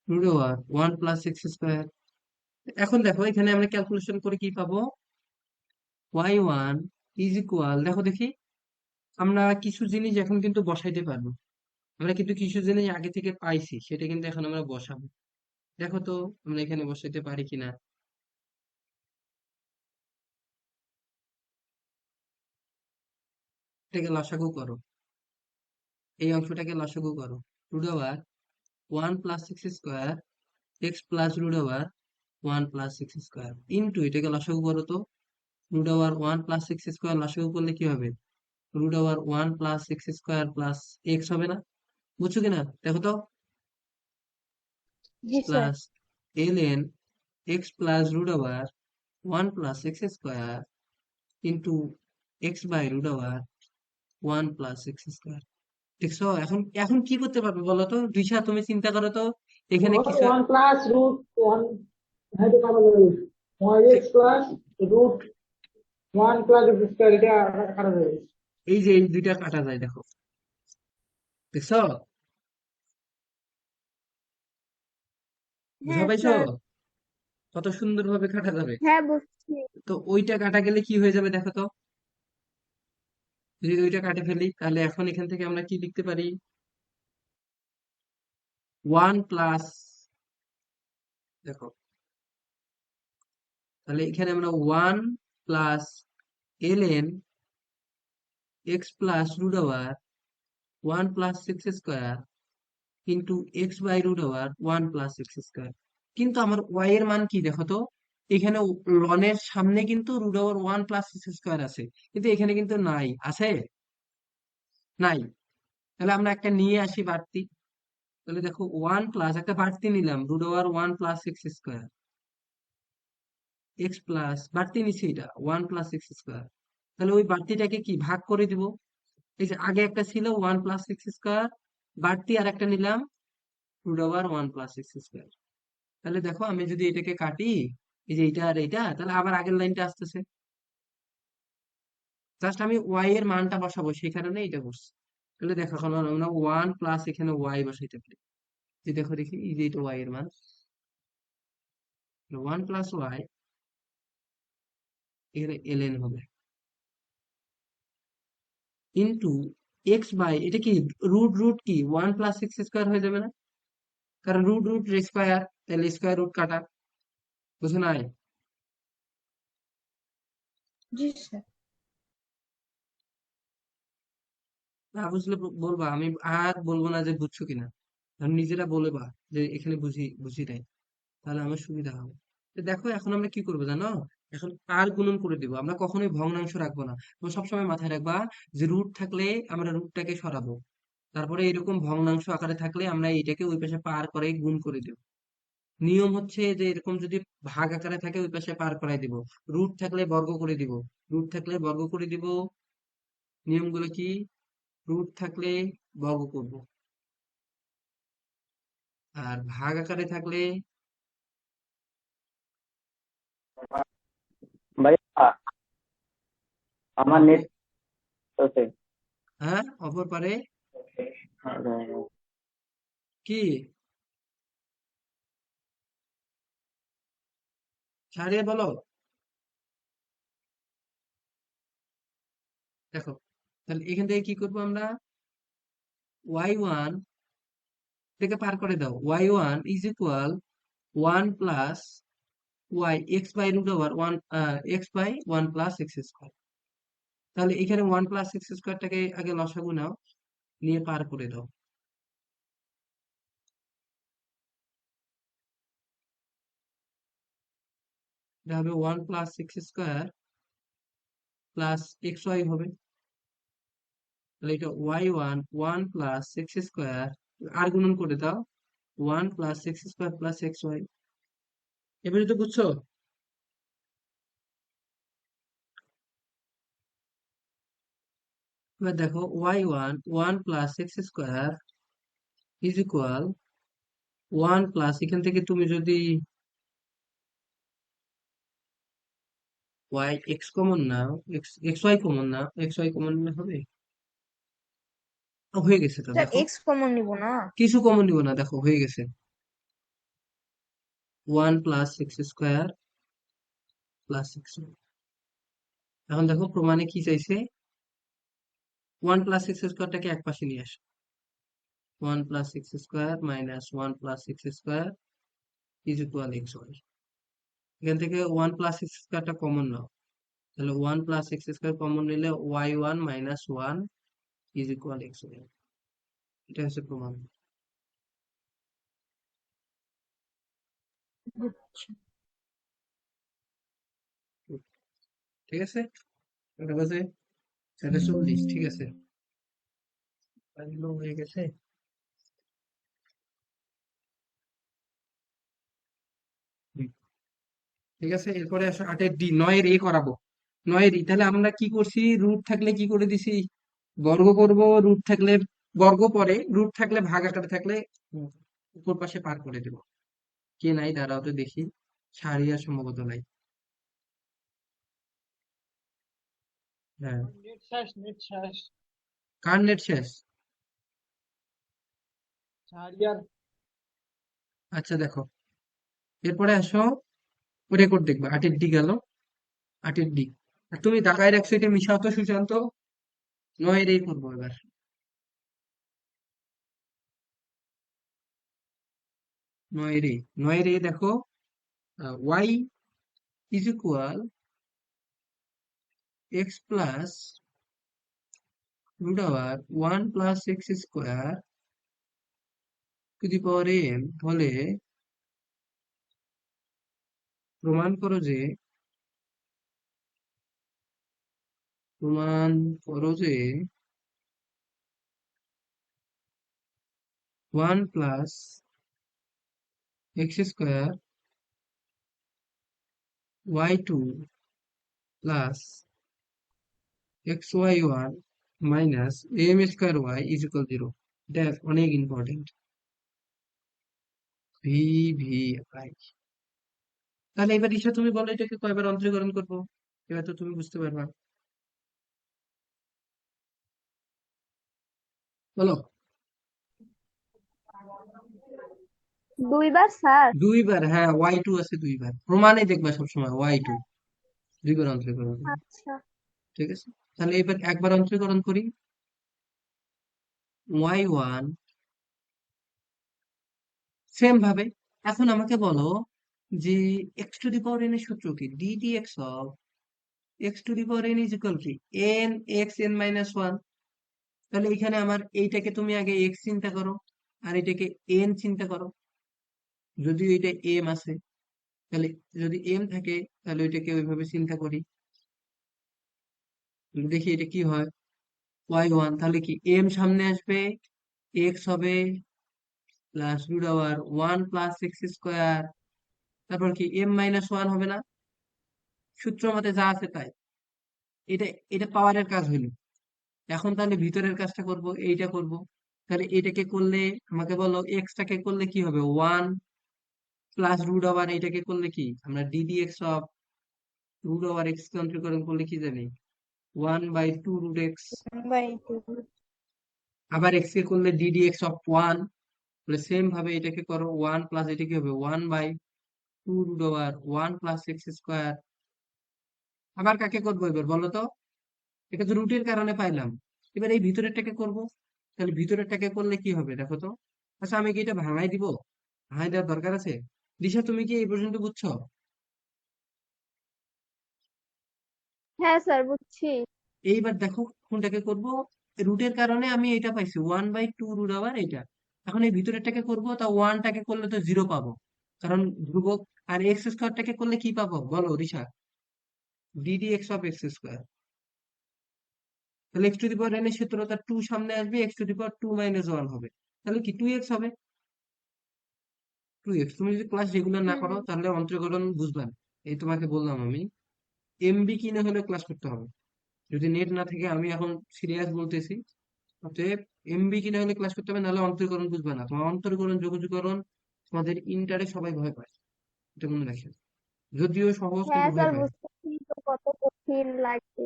[SPEAKER 1] root over 1 plus x square. এখন দেখো এখানে আমরা ক্যালকুলেশন করে কি পাবো? y1 ইজ ইকুয়াল, দেখো দেখি, আমরা কিছু জিনিস এখন কিন্তু বসাইতে পারবো। আমরা কিন্তু কিছু জিনিস আগে থেকে পাইছি, সেটা কিন্তু এখন আমরা বসাবো। দেখো তো আমরা এখানে বসাইতে পারি কিনা। এটাকে লসাগু করো, এই অংশটাকে লসাগু করো। Root over 1 plus x square x plus root over 1 plus x square into, এটাকে লসাগু করো তো। Root over 1 plus x square লসাগু করলে কি হবে? Root over 1 plus x square plus X হবে না? বুঝছো কিনা দেখো তো।
[SPEAKER 5] জি sir.
[SPEAKER 1] Plus ln x plus root over 1 plus x square into x by root over 1 plus x square. দেখছো এখন এখন কি করতে পারবে বলো তো রিশা, তুমি চিন্তা করো তো। এখানে কিছু,
[SPEAKER 6] ওয়ান প্লাস রুট ওয়ান
[SPEAKER 4] হ্যাঁ তো কাটা যাবে y x plus root one plus x square এটা কাটা যাবে।
[SPEAKER 1] এই যে এই দুইটা কাটা যায়, দেখো, দেখছো? বুঝা
[SPEAKER 5] হ্যাঁ
[SPEAKER 1] পাইছো?
[SPEAKER 5] স্যার।
[SPEAKER 1] কত সুন্দর ভাবে কাটা যাবে।
[SPEAKER 5] হ্যাঁ বুঝছি।
[SPEAKER 1] তো ওইটা কাটা গেলে কি হয়ে যাবে দেখো তো। যদি ওইটা কাটে ফেলি, তাহলে এখন এখান থেকে আমরা কি লিখতে পারি? ওয়ান প্লাস, দেখো, তাহলে এখানে আমরা one plus l n x plus root over one plus x square into x by root over one plus x square. কিন্তু আমার ওয়াই এর মান কি দেখো তো। এখানে লনের সামনে কিন্তু root over one plus x square আছে, কিন্তু এখানে কিন্তু নাই, আছে? নাই। তাহলে আমরা একটা নিয়ে আসি বাড়তি। তাহলে দেখো, ওয়ান প্লাস একটা বাড়তি নিলাম, root over one plus x square, x plus বাড়তি নিচ্ছি, এটা ওয়ান প্লাস এক্স স্কোয়ার। তাহলে ওই বাড়তিটাকে কি ভাগ করে দিব। এই যে আগে একটা ছিল ওয়ান প্লাস এক্স স্কোয়ার, বাড়তি আর একটা নিলাম root over one plus x square. তাহলে দেখো, আমি যদি এটাকে কাটি, এই যে এইটা আর এইটা, তাহলে আবার আগের লাইনটা আসতেছে। জাস্ট আমি ওয়াই এর মানটা বসাবো, সেই কারণে এটা করছি। তাহলে দেখো, এখন আমরা ওয়ান প্লাস এখানে ওয়াই বসাইতে পারি। যে দেখো, দেখি, এই যে এটা ওয়াই এর মান, ওয়ান প্লাস ওয়াই, এখানে এলএন হবে ইন্টু এক্স বাই, এটা কি রুট রুট কি ওয়ান প্লাস এক্স স্কোয়ার হয়ে যাবে না? কারণ রুট রুট স্কোয়ার, তাহলে স্কোয়ার রুট কাটা, বুঝো নাই?
[SPEAKER 5] জি স্যার।
[SPEAKER 1] না বুঝলে বলবা, আমি আর বলবো না যে বুঝছো কিনা। আমি নিজেরা বলবা যে এখানে বুঝি বুঝি নাই, তাহলে আমার সুবিধা হবে। তো দেখো, এখন আমরা কি করবো জানো? এখন আর গুণন করে দিব, আমরা কখনোই ভগ্নাংশ রাখবো না। তোমরা সবসময় মাথায় রাখবা যে রুট থাকলে আমরা রুটটাকে সরাবো, তারপরে এরকম ভগ্নাংশ আকারে থাকলে আমরা এইটাকে ওই পাশে পার করে গুণ করে দেব। নিয়ম হচ্ছে যে এরকম যদি ভাগ আকারে থাকে ওই পাশে পার করাই দিব, রুট থাকলে বর্গ করে দিব, রুট থাকলে বর্গ করে দিব। নিয়মগুলো কি? রুট থাকলে বর্গ করব, আর ভাগ আকারে থাকলে,
[SPEAKER 2] ভাইয়া আমার নেট আছে।
[SPEAKER 1] হ্যাঁ, অপর পারে কি সারিয়ে বলো। দেখো, তাহলে এখান থেকে কি করবো আমরা? ওয়াই ওয়ান থেকে পার করে দাও, y one is equal one plus y x by root over one, x by one plus x square. তাহলে এখানে ওয়ান প্লাস এক্স স্কোয়ারটাকে আগে লসাগু নাও, নিয়ে পার করে দাও। এটা হবে one plus x square plus X Y হবে। তাহলে এটা Y one one plus x square, আর গুণন করে দাও, one plus x square plus X Y. এবারে তো বুঝছো? এবার দেখো, Y one one plus x square is equal one plus, এখান থেকে তুমি যদি ওয়াই এক্স কমন নাও, এক্স এক্স ওয়াই কমন নাও, এক্স ওয়াই কমন নিলে হবে। হয়ে গেছে, তো
[SPEAKER 5] স্যার
[SPEAKER 1] দেখো,
[SPEAKER 5] এক্স কমন নিব না?
[SPEAKER 1] কিছু কমন নিব না, দেখো হয়ে গেছে। One plus x square plus x. এখন দেখো, প্রমাণে কি চাইছে? ওয়ান প্লাস এক্স স্কোয়ারটাকে এক পাশে নিয়ে আসো, one plus x square minus one plus x square is equal X Y. এখান থেকে ওয়ান প্লাস এক্স স্কোয়ারটা কমন নাও, তাহলে one plus x square common নিলে Y one minus one is equal X Y. এটা হচ্ছে প্রমাণ। ঠিক আছে, এটা বাজে 40, ঠিক আছে, এগুলো হয়ে গেছে। হুম, ঠিক আছে, এরপরে আসো 8-এর ডি, 9-এর এ করাবো। 9-এর ই, তাহলে আমরা কি করছি? রুট থাকলে কি করে দিছি? বর্গ করব, রুট থাকলে বর্গ, পরে রুট থাকলে ভাগ আকারে থাকলে উপর পাশে পার করে দেব। কে নাই, দাঁড়াও তো দেখি। সারি আর সম্ভবত নাই। হ্যাঁ,
[SPEAKER 4] নেট শেষ
[SPEAKER 1] কার নেট শেষ?
[SPEAKER 4] শাহরিয়ার।
[SPEAKER 1] আচ্ছা দেখো, এরপরে আসো, রেকর্ড দেখবা, 8 গেল, 8 আর তুমি দাগায় রাখছো, এটা মিশাও তো সুশান্ত। 9 করবো এবার। 9 দেখো, y is equal x plus root over 1 + x² to the power m হলে প্রমাণ করো যে, প্রমাণ করো যে 1 + x² y2 plus xy1 minus m² y is equal 0। এটা অনেক ইম্পর্টেন্ট। V V I. তাহলে এবার ঈশা তুমি বলো, এটাকে কয়বার অন্তরীকরণ করবো? এবার তো তুমি বুঝতে পারবা, বলো।
[SPEAKER 5] 2 বার স্যার?
[SPEAKER 1] 2 বার, হ্যাঁ, y2 আছে 2 বার, প্রমাণে দেখবা সবসময় y2 2 বার অন্তরীকরণ করবে।
[SPEAKER 5] আচ্ছা।
[SPEAKER 1] ঠিক আছে, তাহলে এবার একবার অন্তরীকরণ করি। y1 সেম ভাবে। এখন আমাকে বলো যে x⁴ এর সূত্র কি? ddx of x⁴ is equal কি n x n-1। তাহলে এখানে আমার এইটাকে তুমি আগে x চিন্তা করো, আর এটাকে n চিন্তা করো। যদি এটা m আছে, তাহলে যদি m থাকে, তাহলে ওইটাকে ওইভাবে চিন্তা করি। দেখি এটা কি হয়। y1 তাহলে কি m সামনে আসবে, x হবে প্লাস রুট ওভার 1 + x², তারপর কি m-1 হবে না? সূত্র মতে যা আছে তাই। এটা এটা পাওয়ারের কাজ হইলো। এখন তাহলে ভিতরের কাজটা করব, এইটা করব। তাহলে এটাকে করলে, আমাকে বলো এক্সটাকে করলে কি হবে, 1 প্লাস রুট ওভার, এটাকে করলে কি আমরা ddx of root over X অন্তরীকরণ করলে কি জানি, 1/2 √x।
[SPEAKER 3] 1/2।
[SPEAKER 1] আবার এক্স কে করলে ddx অফ 1, তাহলে সেম ভাবে এটাকে করো 1 প্লাস, এটা কি হবে 1/2 √1 + x²। আবার কাকে করবো এবার বলো তো? এটা তো রুটের কারণে পাইলাম। এবার এই ভিতরেরটাকে করব। তাহলে ভিতরেরটাকে করলে কি হবে দেখো তো। আচ্ছা, আমি কি এটা ভাঙাই দিব? ভাঙাই দেওয়ার দরকার আছে? দিশা, তুমি কি এই পর্যন্ত বুঝছো?
[SPEAKER 5] হ্যাঁ স্যার, বুঝছি।
[SPEAKER 1] এইবার দেখো কোনটাকে করব। রুটের কারণে আমি এটা পাইছি 1/2 √, এটা। এখন এই ভিতরেরটাকে করব, তা 1টাকে করলে তো 0 পাবো, কারণ ধ্রুবক। আর x²টাকে করলে কি পাবো বলো রিশা? ddx of x²। তাহলে x⁴ এর সূত্র, তার 2 সামনে আসবে, x⁴ হবে, তাহলে কি 2x হবে। 2x। তুমি যদি ক্লাস রেগুলার না করো,
[SPEAKER 5] হুম।
[SPEAKER 1] তাহলে অন্তরীকরণ বুঝবা না। এই তোমাকে বললাম আমি, এমবি কিনে হলে ক্লাস করতে হবে। যদি নেট না থাকে, আমি এখন সিরিয়াস বলতেছি, অতএব এমবি কিনে হলে ক্লাস করতে হবে, নাহলে অন্তরীকরণ বুঝবে না। তোমার অন্তরীকরণ যোগাযোগকরণ তোমাদের ইন্টারে সবাই ভয় পায়, এটা মনে রাখে। যদিও সহজ,
[SPEAKER 5] হ্যাঁ
[SPEAKER 1] কিন্তু ভয়
[SPEAKER 5] স্যার,
[SPEAKER 1] পায়।
[SPEAKER 5] বুঝতেছি তো কত কঠিন লাগছে।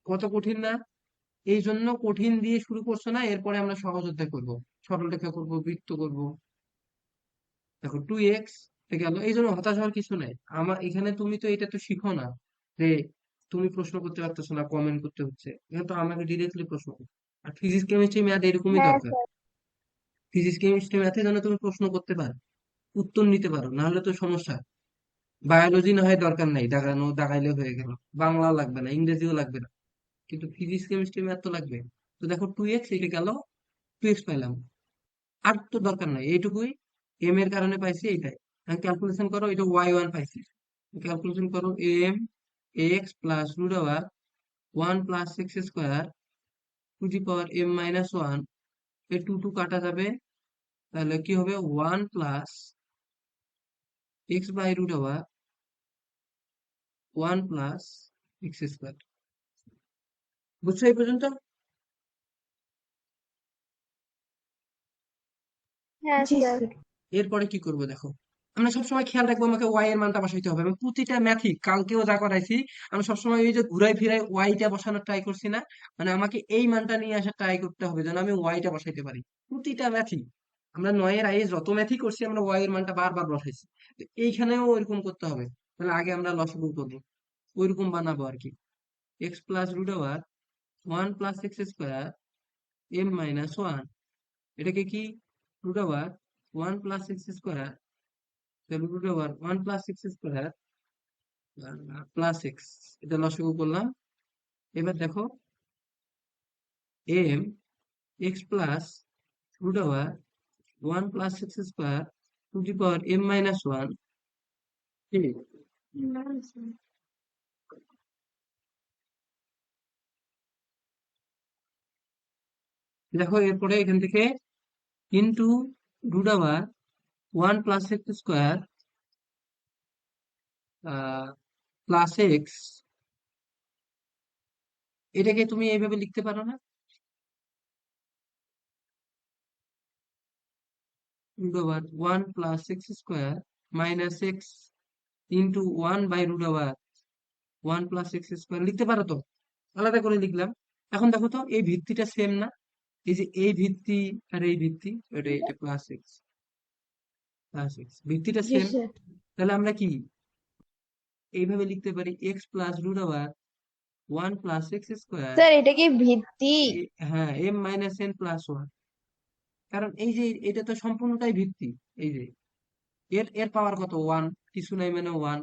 [SPEAKER 1] কত কঠিন না? এই জন্য কঠিন দিয়ে শুরু করছো না, এরপরে আমরা সহজ অধ্যায় করবো, সরলরেখা করবো, বৃত্ত করবো। দেখো 2x গেল, এই জন্য হতাশ হওয়ার কিছু নাই। আমার এখানে তুমি তো এটা তো শিখো না যে তুমি প্রশ্ন করতে পারতেছো না, কমেন্ট করতে হচ্ছে। এটা তো আমাকে ডিরেক্টলি প্রশ্ন করো। আর ফিজিক্স কেমিস্ট্রি ম্যাথ এরকমই
[SPEAKER 5] হ্যাঁ
[SPEAKER 1] দরকার।
[SPEAKER 5] স্যার।
[SPEAKER 1] ফিজিক্স কেমিস্ট্রি ম্যাথে যেন তুমি প্রশ্ন করতে পারো, উত্তর নিতে পারো, না হলে তো সমস্যা। বায়োলজি না হয় দরকার নাই, দাগানো দাগাইলে হয়ে গেল। বাংলা লাগবে না, ইংরেজিও লাগবে না, কিন্তু ফিজিক্স কেমিস্ট্রি ম্যাথ তো লাগবে। তো দেখো 2x, এটা গেল, 2x পাইলাম। আর তো দরকার নাই, এইটুকুই। এম এর কারণে পাইছি এইটাই। ক্যালকুলেশন করো, এটা y1 পাইছি। ক্যালকুলেশন করো, m x plus root over 1 + x² to the power m-1। এই 2 কাটা যাবে, তাহলে কি হবে 1 + x/√1 + x²। বুঝছো এই পর্যন্ত?
[SPEAKER 5] হ্যাঁ
[SPEAKER 3] জি
[SPEAKER 5] স্যার।
[SPEAKER 3] স্যার।
[SPEAKER 1] এরপরে কি করবো দেখো। আমরা সবসময় খেয়াল রাখবো আমাকে ওয়াই এর মানটা বসাইতে হবে। আমি প্রতিটা ম্যাথই কালকেও যা করাইছি, আমি সবসময় ওই যে ঘুরাই ফিরাই ওয়াইটা বসানোর ট্রাই করছি না, মানে আমাকে এই মানটা নিয়ে আসার ট্রাই করতে হবে যেন আমি ওয়াইটা বসাইতে পারি প্রতিটা ম্যাথই। আমরা 9 এর আইয়ে যত ম্যাথই করছি আমরা ওয়াই এর মানটা বারবার বসাইছি। তো এইখানেও ওইরকম করতে হবে। তাহলে আগে আমরা লসাগু করবো, ওইরকম বানাবো আর কি। X plus root over 1 + x² m - 1, এটাকে কি রুট ওভার 1 + x², তাহলে root over 1 + x² plus x, এটা লসাগু করলাম। এবার দেখো M X plus root over 1 + x² to the power m - 1, দেখো এরপরে এখান থেকে into root over 1 + x² plus X, এটাকে তুমি এইভাবে লিখতে পারো না? Root over 1 + x² minus X into 1/√ওভার 1 + x² লিখতে পারো তো? আলাদা করে লিখলাম। এখন দেখো তো এই ভিত্তিটা সেম না? এই যে এই ভিত্তি আর এই ভিত্তি, এটা প্লাস এক্স ভিত্তিটা
[SPEAKER 5] জি
[SPEAKER 1] সেম।
[SPEAKER 5] স্যার।
[SPEAKER 1] তাহলে আমরা কি এইভাবে লিখতে পারি x plus root over 1 + x²,
[SPEAKER 5] sir এটা কি ভিত্তি?
[SPEAKER 1] হ্যাঁ m - n+1, কারণ এই যে এটা তো সম্পূর্ণটাই ভিত্তি। এই যে এর এর পাওয়ার কত, 1, কিছু নাই মানে 1।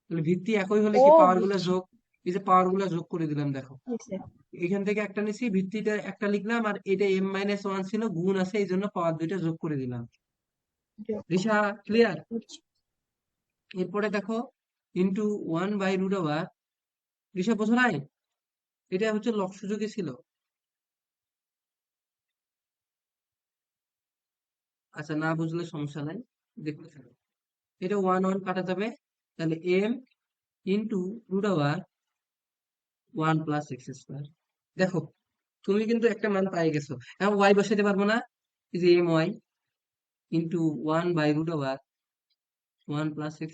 [SPEAKER 1] তাহলে ভিত্তি একই হলে
[SPEAKER 5] ও
[SPEAKER 1] কি পাওয়ার গুলা
[SPEAKER 5] বুঝছি।
[SPEAKER 1] যোগ, এই যে পাওয়ার গুলা যোগ করে দিলাম দেখো।
[SPEAKER 5] জি স্যার।
[SPEAKER 1] এখান থেকে একটা নিছি, ভিত্তিটা একটা লিখলাম, আর এটা m - 1 ছিল, গুণ আছে এই জন্য পাওয়ার দুইটা যোগ করে দিলাম। রিসা, ক্লিয়ার?
[SPEAKER 5] বুঝছি।
[SPEAKER 1] এরপরে দেখো ইন্টু 1/√ওভার, রিসা বোঝো নাই? এটা হচ্ছে লব ছিল। আচ্ছা না বুঝলে সমস্যা নাই, দেখতে থাকো। এটা 1 1 কাটা যাবে, তাহলে m into root over 1 + x²। দেখো তুমি কিন্তু একটা মান পাই গেছো। এখন ওয়াই বসাতে পারবো না? এই যে my ইন্টু 1/√ওভার 1 + x²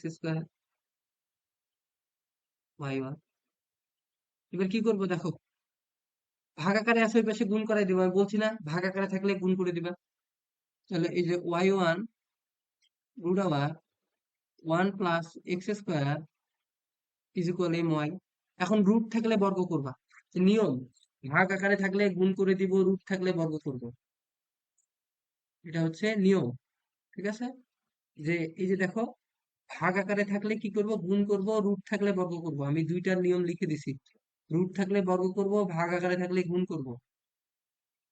[SPEAKER 1] y1। এবার কি করবো দেখো, ভাগ আকারে আছে ওই পাশে গুণ করাই দিবা, আমি বলছি না ভাগ আকারে থাকলে গুণ করে দিবা। তাহলে এই যে y1 root over 1 + x² my। এখন রুট থাকলে বর্গ করবা, নিয়ম ভাগ আকারে থাকলে গুণ করে দিব, রুট থাকলে বর্গ করব, এটা হচ্ছে নিয়ম। ঠিক আছে? যে এই যে দেখো, ভাগ আকারে থাকলে কি করব, গুণ করব, রুট থাকলে বর্গ করব। আমি দুইটার নিয়ম লিখে দিছি, রুট থাকলে বর্গ করব, ভাগ আকারে থাকলে গুণ করব।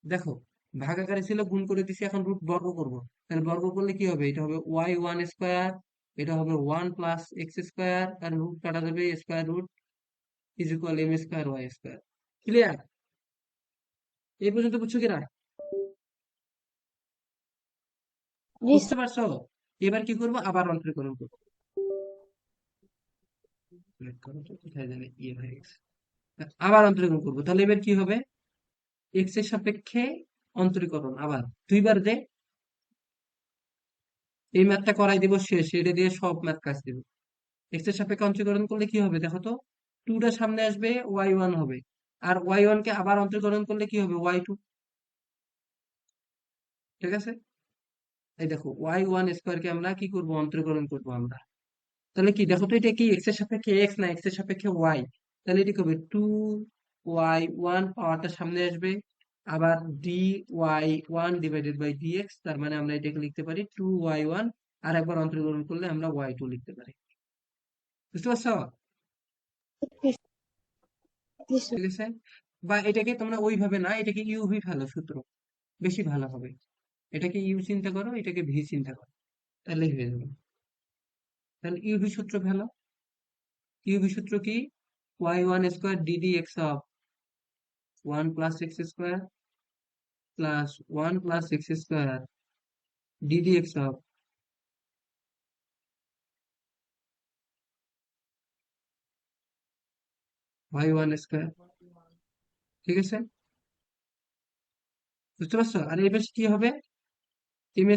[SPEAKER 1] দেখো ভাগ আকারে ছিল, গুণ করে দিছি, এখন রুট বর্গ করব। তাহলে বর্গ করলে কি হবে, এটা হবে y1², এটা হবে 1 + x², আর রুট কাটা যাবে, স্কয়ার রুট m²y²। ক্লিয়ার? এই পর্যন্ত বুঝছো কিনা?
[SPEAKER 5] জি
[SPEAKER 1] বুঝতে
[SPEAKER 5] স্যার।
[SPEAKER 1] পারছো? এবার কি করব, আবার অন্তরীকরণ করবো। Wait করো তো, কোথায় জানি ইয়ে হয়ে গেছে। আবার অন্তরীকরণ করবো, তাহলে এবার কি হবে, এক্স এর সাপেক্ষে অন্তরীকরণ আবার দুইবার দে, এই ম্যাথটা করাই দিব শেষ, এটা দিয়ে সব ম্যাথ কাজ দিব। এক্স এর সাপেক্ষে অন্তরীকরণ করলে কি হবে দেখো তো, 2টা সামনে আসবে, y1 হবে, আর y1 কে আবার অন্তরীকরণ করলে কি হবে, y2। ঠিক আছে? এই দেখো y1² কে আমরা কি করব, অন্তরীকরণ করব আমরা। তাহলে কি দেখো তো, এটা কি এক্স এর সাপেক্ষে এক্স না এক্স এর সাপেক্ষে ওয়াই? তাহলে এটি হবে 2y1, পাওয়ারটা সামনে আসবে, আবার dy1/dx, তার মানে আমরা এটাকে লিখতে পারি 2y1, আর একবার অন্তরীকরণ করলে আমরা y2 লিখতে পারি। বুঝতে পারছো?
[SPEAKER 5] জি স্যার।
[SPEAKER 1] ঠিক আছে? বা এটাকে তোমরা ওইভাবে না, এটাকে ইউভি ফেলো সূত্র, বেশি ভালো হবে। এটাকে ইউ চিন্তা করো, এটাকে ভি চিন্তা করো, তাহলেই হয়ে যাবে। তাহলে ইউভি সূত্র ফেলো। ইউভি সূত্র কি, y1² ddx of 1 + x² plus 1 + x² ddx of y1²। ঠিক আছে? বুঝতে পারছো? আর এই পাশে কি হবে, m²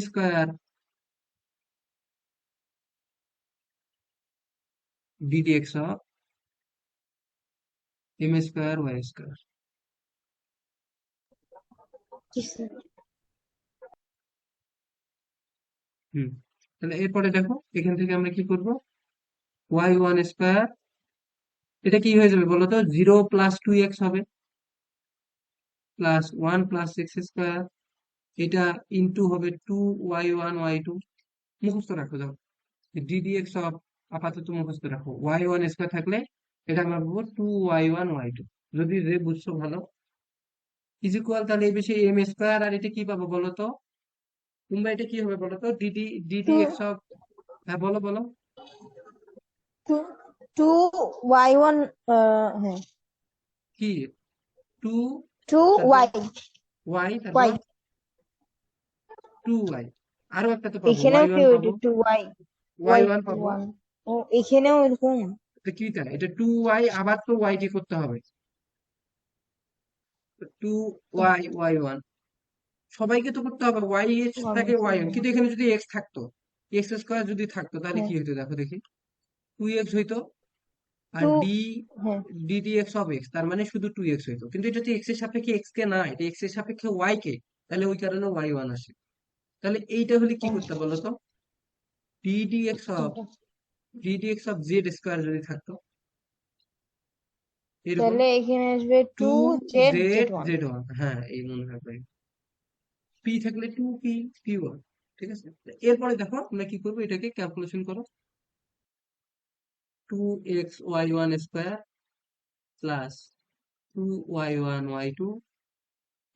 [SPEAKER 1] ddx of m square y square.
[SPEAKER 5] জি স্যার।
[SPEAKER 1] হুম, তাহলে এরপরে দেখো এখান থেকে আমরা কি করব, y1 স্কয়ার, এটা কি হয়ে যাবে বলো তো, 0 প্লাস 2x হবে, প্লাস 1 প্লাস এক্স স্কয়ার, এটা ইনটু হবে 2y1 y2, মুখস্থ রাখো যাও, ddx অফ, আপাতত মুখস্থ রাখো, y1 স্কয়ার থাকলে এটা আমরা বলবো 2y1 y2, যদি যে বুঝছো ভালো, ইজ ইকুয়াল, তাহলে এই বেশি এম স্কয়ার, আর এটা কি পাবো বলো তো, তোমরা এটা কি হবে বলো তো,
[SPEAKER 5] টু
[SPEAKER 1] ddx অফ, হ্যাঁ বলো বলো,
[SPEAKER 5] টু টু y1, হ্যাঁ,
[SPEAKER 1] কি, টু,
[SPEAKER 5] টু
[SPEAKER 1] তারপর
[SPEAKER 5] y
[SPEAKER 1] y,
[SPEAKER 5] y
[SPEAKER 1] তারপর 2y, আরো একটা তো পাবো,
[SPEAKER 5] এখানেও কি
[SPEAKER 1] y1 পাবো,
[SPEAKER 5] টু y
[SPEAKER 1] y1 পাবো,
[SPEAKER 5] y1, ও এখানেও এরকম।
[SPEAKER 1] তো কি তাই, এটা 2y, আবার তো y টি করতে হবে, 2y, y1, সবাইকে তো করতে হবে, y এর থাকে y1, কিন্তু এখানে যদি x থাকতো, x স্কয়ার যদি থাকতো, তাহলে
[SPEAKER 5] হ্যাঁ,
[SPEAKER 1] কি হতো দেখো দেখি, 2x হইতো, আর
[SPEAKER 5] টু,
[SPEAKER 1] d,
[SPEAKER 5] হ্যাঁ,
[SPEAKER 1] ddx অফ x, তার মানে শুধু 2x হইতো, কিন্তু এটা তো x এর সাপেক্ষে x কে না, এটা x এর সাপেক্ষে y কে, তাহলে ওই কারণে y1 আসে। তাহলে এইটা হলে কি করতে বলো তো, ddx অফ,
[SPEAKER 5] কোনটা?
[SPEAKER 1] z স্কয়ার যদি থাকতো, এরকম
[SPEAKER 5] তাহলে এখানে আসবে
[SPEAKER 1] two
[SPEAKER 5] two z
[SPEAKER 1] z
[SPEAKER 5] z one.
[SPEAKER 1] Z one, হ্যাঁ এই মনে রাখবে, পি থাকলে 2p 1, ঠিক আছে। এরপরে দেখো আমরা কি করবো, এটাকে ক্যালকুলেশন করো, 2x y1 square plus 2y1 y2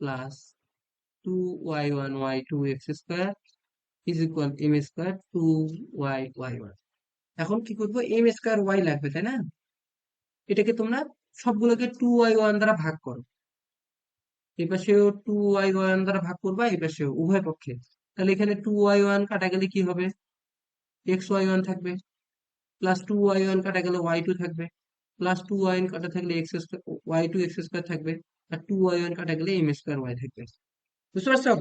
[SPEAKER 1] plus 2y1 y2 x square is equal m square 2y1। এখন কি করবো, এম স্কয়ার ওয়াই লাগবে তাই না, এটাকে তোমরা সবগুলোকে 2y1 দ্বারা ভাগ করো, এই পাশেও 2y1 দ্বারা ভাগ করবা, এই পাশেও উভয় পক্ষে, তাহলে এখানে 2y1 কাটা গেলে কি হবে, xy1 থাকবে, প্লাস 2y1 কাটা গেলে y2 থাকবে, প্লাস 2y1 কাটা থাকলে x square, y2 x square থাকবে, আর 2y1 কাটা গেলে এম স্কয়ার ওয়াই থাকবে, বুঝতে পারছো।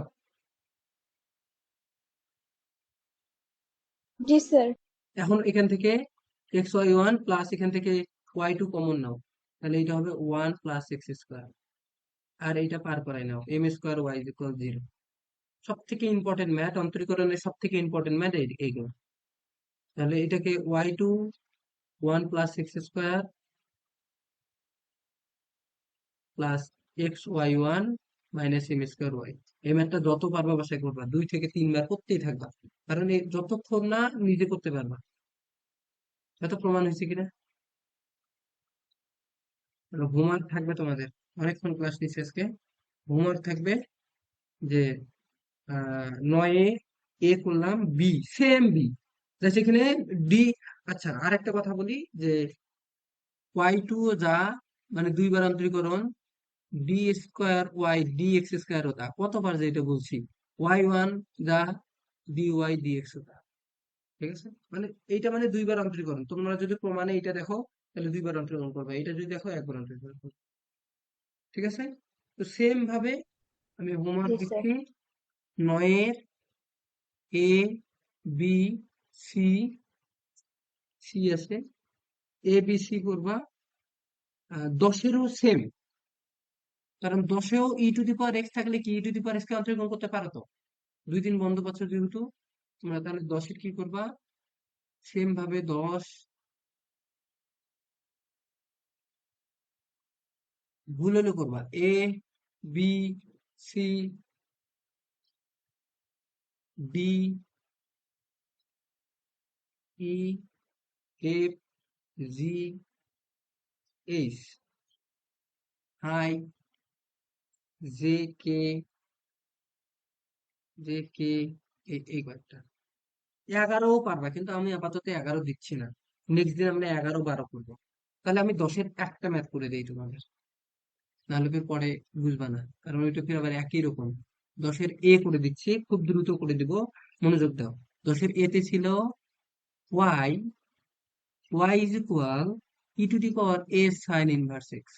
[SPEAKER 5] জি স্যার।
[SPEAKER 1] এখন এখান থেকে xy1 প্লাস এখান থেকে y2 কমন নাও, তাহলে এটা হবে 1 প্লাস এক্স স্কয়ার, আর এইটা পার করাই নাও, এম স্কয়ার ওয়াই ইকুয়াল 0। সব থেকে ইম্পর্টেন্ট ম্যাথ, অন্তরীকরণের সব থেকে ইম্পর্টেন্ট ম্যাথ এইগুলো। তাহলে এটাকে y2 1 plus x square plus xy1 minus m square y, এই ম্যাথটা যত পারবা বাসায় করবা, 2 থেকে 3 বার করতেই থাকবা, কারণ এই যতক্ষণ না নিজে করতে পারবা, এত প্রমাণ হয়েছে কিনা। হোমওয়ার্ক থাকবে তোমাদের, অনেকক্ষণ ক্লাস নিচ্ছে আজকে, হোমওয়ার্ক থাকবে যে 9 এ করলাম, বি সেম বি, সেখানে ডি, আচ্ছা আর একটা কথা বলি যে y2 যা, মানে 2 বার অন্তরীকরণ, D square Y D X square ও তা, কতবার যে এটা বলছি, y1 যা, ডি ওয়াই ডি এক্স ও তা, ঠিক আছে, মানে এইটা মানে 2 বার অন্তরীকরণ, তোমরা যদি প্রমাণে এটা দেখো তাহলে 2 বার অন্তরীকরণ করবে, এটা যদি দেখো 1 বার অন্তরীকরণ করবে, ঠিক আছে। তো সেম ভাবে আমি হোমওয়ার্ক
[SPEAKER 5] জি স্যার।
[SPEAKER 1] দিচ্ছি, 9 এ, বি, সি, সি আছে, এ বি সি করবা, 10-এরও সেম, কারণ 10-এও ই টু দি পাওয়ার এক্স থাকলে কি ই টু দি পাওয়ার এক্স কে অন্তরীকরণ করতে পারো তো, 2 3 বন্ধ পাচ্ছ যেহেতু, তোমরা তাহলে 10-এর কি করবা, সেম ভাবে 10 ভুল হলে করবা, A B C D E F G H I J K, এই কয়েকটা, 11ও পারবা, কিন্তু আমি আপাতত 11 দিচ্ছি না, নেক্সট দিন আমরা 11 12 করবো। তাহলে আমি 10-এর একটা ম্যাথ করে দিই তোমাদের, নাহলে ফির পরে বুঝবা না, কারণ ওইটা ফির আবার একই রকম। 10-এর এ করে দিচ্ছি, খুব দ্রুত করে দিব, মনোযোগ দাও। 10-এর এ তে ছিল y, y is equal e to the power a sine inverse x.